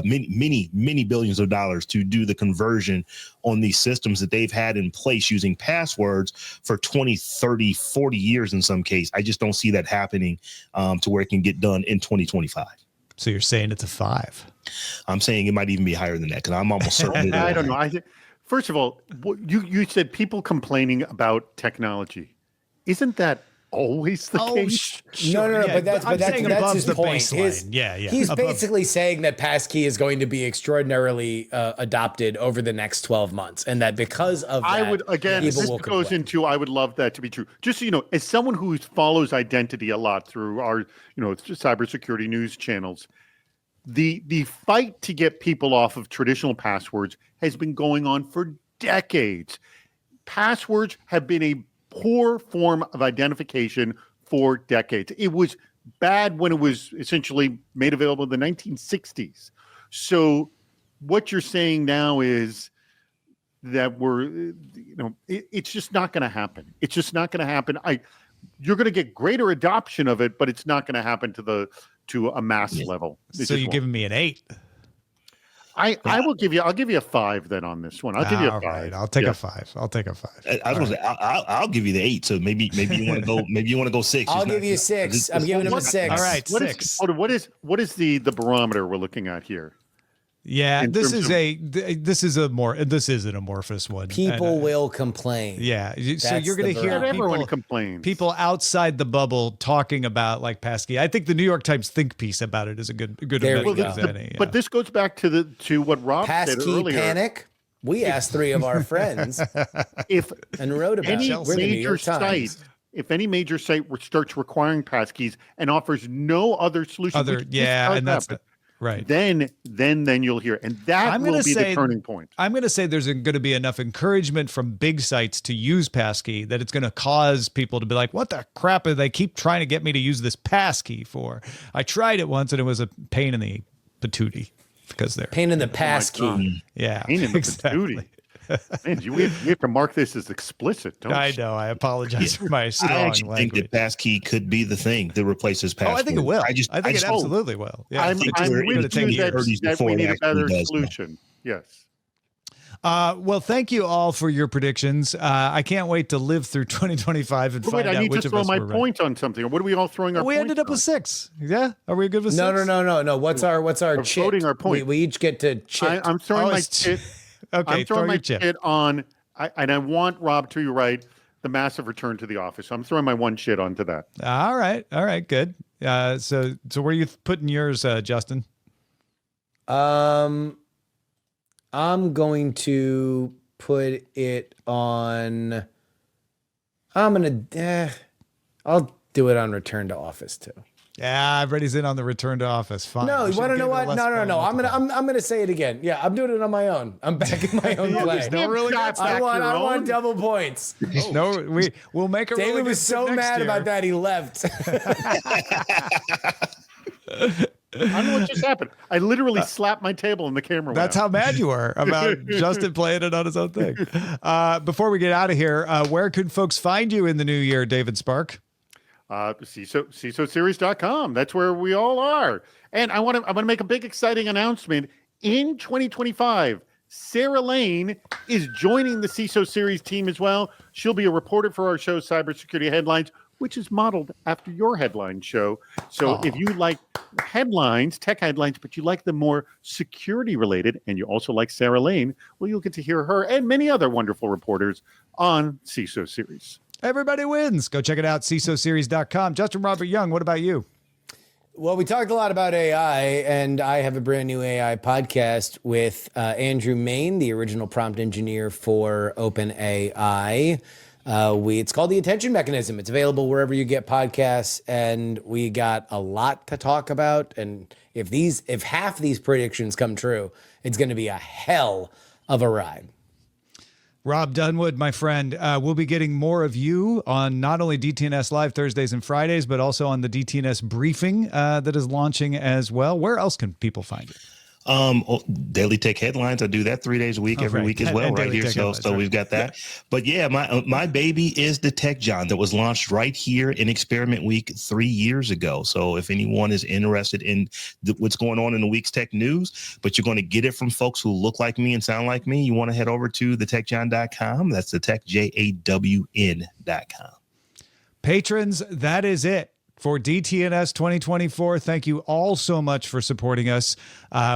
many billions of dollars to do the conversion on these systems that they've had in place using passwords for 20, 30, 40 years in some case. I just don't see that happening to where it can get done in 2025. So you're saying it's a 5? I'm saying it might even be higher than that, because I'm almost certain. I don't know. First of all, you said people complaining about technology. Isn't that always the case? No. Yeah, But that's above his the point. baseline. He's above. basically saying that passkey is going to be extraordinarily adopted over the next 12 months, and that because of that, I would, again, people this will goes complain. into, I would love that to be true. Just so you know, as someone who follows identity a lot through our, cybersecurity news channels, the fight to get people off of traditional passwords has been going on for decades. Passwords have been a poor form of identification for decades. It was bad when it was essentially made available in the 1960s. So what you're saying now is that it's just not going to happen. It's just not going to happen. You're going to get greater adoption of it, but it's not going to happen to a mass level. So you're giving me an 8? I'll give you a 5 then on this one. I'll give you a 5. Right. I'll take a 5. I'll take a 5. I was going to say I'll give you the 8. So maybe you want to go. Maybe you want to go 6. I'll give you a 6. I'm giving him a 6. All right, What 6. What is the barometer we're looking at here? Yeah, in this terms is an amorphous one. People will complain. Yeah, so That's you're going the to hear Not everyone people, complains. people outside the bubble talking about like passkey. I think the New York Times think piece about it is a good There we event go. as any. But this goes back to what Rob said Passkey earlier. panic. We asked 3 of our friends If and wrote about any it. We're the New major York Times. site, if any major site starts requiring passkeys and offers no other solution, which this does and that's happen, right. then you'll hear, and that I'm will gonna be say- the turning point. I'm going to say there's going to be enough encouragement from big sites to use passkey that it's going to cause people to be like, what the crap are they keep trying to get me to use this passkey for? I tried it once and it was a pain in the patootie because they're Pain in the passkey. yeah, Pain in the exactly. patootie. Man, we have to mark this as explicit, don't I we? know. I apologize for my I strong actually language. think that passkey could be the thing that replaces Oh, password. I think it will. I just think it just- absolutely will. Yeah, I'm think with we're gonna you take that, years that before we it need a actually better does. solution. Yes. Well, thank you all for your predictions. I can't wait to live through 2025 and But find wait, I out need which to of throw us my were right. point on something. What are we all throwing our We points ended up on? with 6. Yeah, are we good with 6? No. What's our We're chit? voting our point. We each get to chit. I'm throwing Oh, my it's- chit. Okay, I'm throw throwing my your chip. chit on, and I want Rob to write the massive return to the office. So I'm throwing my one shit onto that. All right, good. So where are you putting yours, Justin? I'm going to put it on. I'll do it on return to office too. Yeah, everybody's in on the return to office. Fine. No, We you should want to give know it a what? less No. multiple. I'm gonna say it again. Yeah, I'm doing it on my own. I'm back in my own play. No, really good I stuff. want double points. No, we'll make a David really was good so next mad year. about that he left. I know what just happened. I literally slapped my table and the camera went That's out. how mad you were about Justin playing it on his own thing. Before we get out of here, where could folks find you in the new year, David Spark? CISOseries.com. That's where we all are. And I want to make a big exciting announcement. In 2025, Sarah Lane is joining the CISO Series team as well. She'll be a reporter for our show, Cybersecurity Headlines, which is modeled after your headline show. So if you like headlines, tech headlines, but you like them more security related, and you also like Sarah Lane, well, you'll get to hear her and many other wonderful reporters on CISO Series. Everybody wins. Go check it out, CISOseries.com. Justin Robert Young, what about you? Well, we talked a lot about AI, and I have a brand new AI podcast with Andrew Main, the original prompt engineer for OpenAI. It's called The Attention Mechanism. It's available wherever you get podcasts, and we got a lot to talk about. And if half these predictions come true, it's going to be a hell of a ride. Robb Dunewood, my friend, we'll be getting more of you on not only DTNS Live Thursdays and Fridays, but also on the DTNS briefing that is launching as well. Where else can people find you? Daily Tech Headlines. I do that 3 days a week, every week as well, And right Daily here. Tech So Headlines, we've got that. But yeah, my baby is the Tech John that was launched right here in Experiment Week 3 years ago. So if anyone is interested in what's going on in the week's tech news, but you're going to get it from folks who look like me and sound like me, you want to head over to thetechjohn.com. That's the techjawn.com. Patrons, that is it for DTNS 2024. Thank you all so much for supporting us.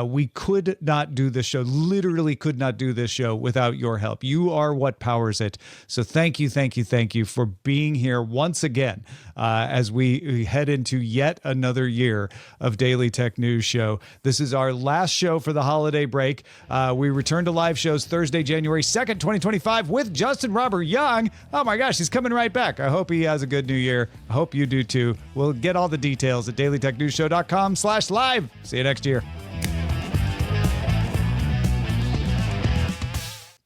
We could not do this show, literally could not do this show without your help. You are what powers it. So thank you for being here once again as we head into yet another year of Daily Tech News Show. This is our last show for the holiday break. We return to live shows Thursday, January 2nd, 2025 with Justin Robert Young. Oh my gosh, he's coming right back. I hope he has a good new year. I hope you do too. We'll get all the details at dailytechnewsshow.com/live. See you next year.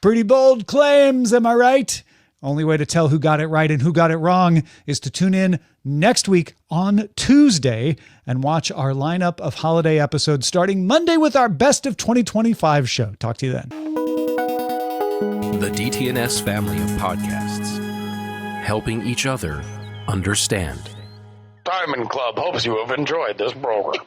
Pretty bold claims, am I right? Only way to tell who got it right and who got it wrong is to tune in next week on Tuesday and watch our lineup of holiday episodes starting Monday with our Best of 2025 show. Talk to you then. The DTNS family of podcasts, helping each other understand. Diamond Club hopes you have enjoyed this program.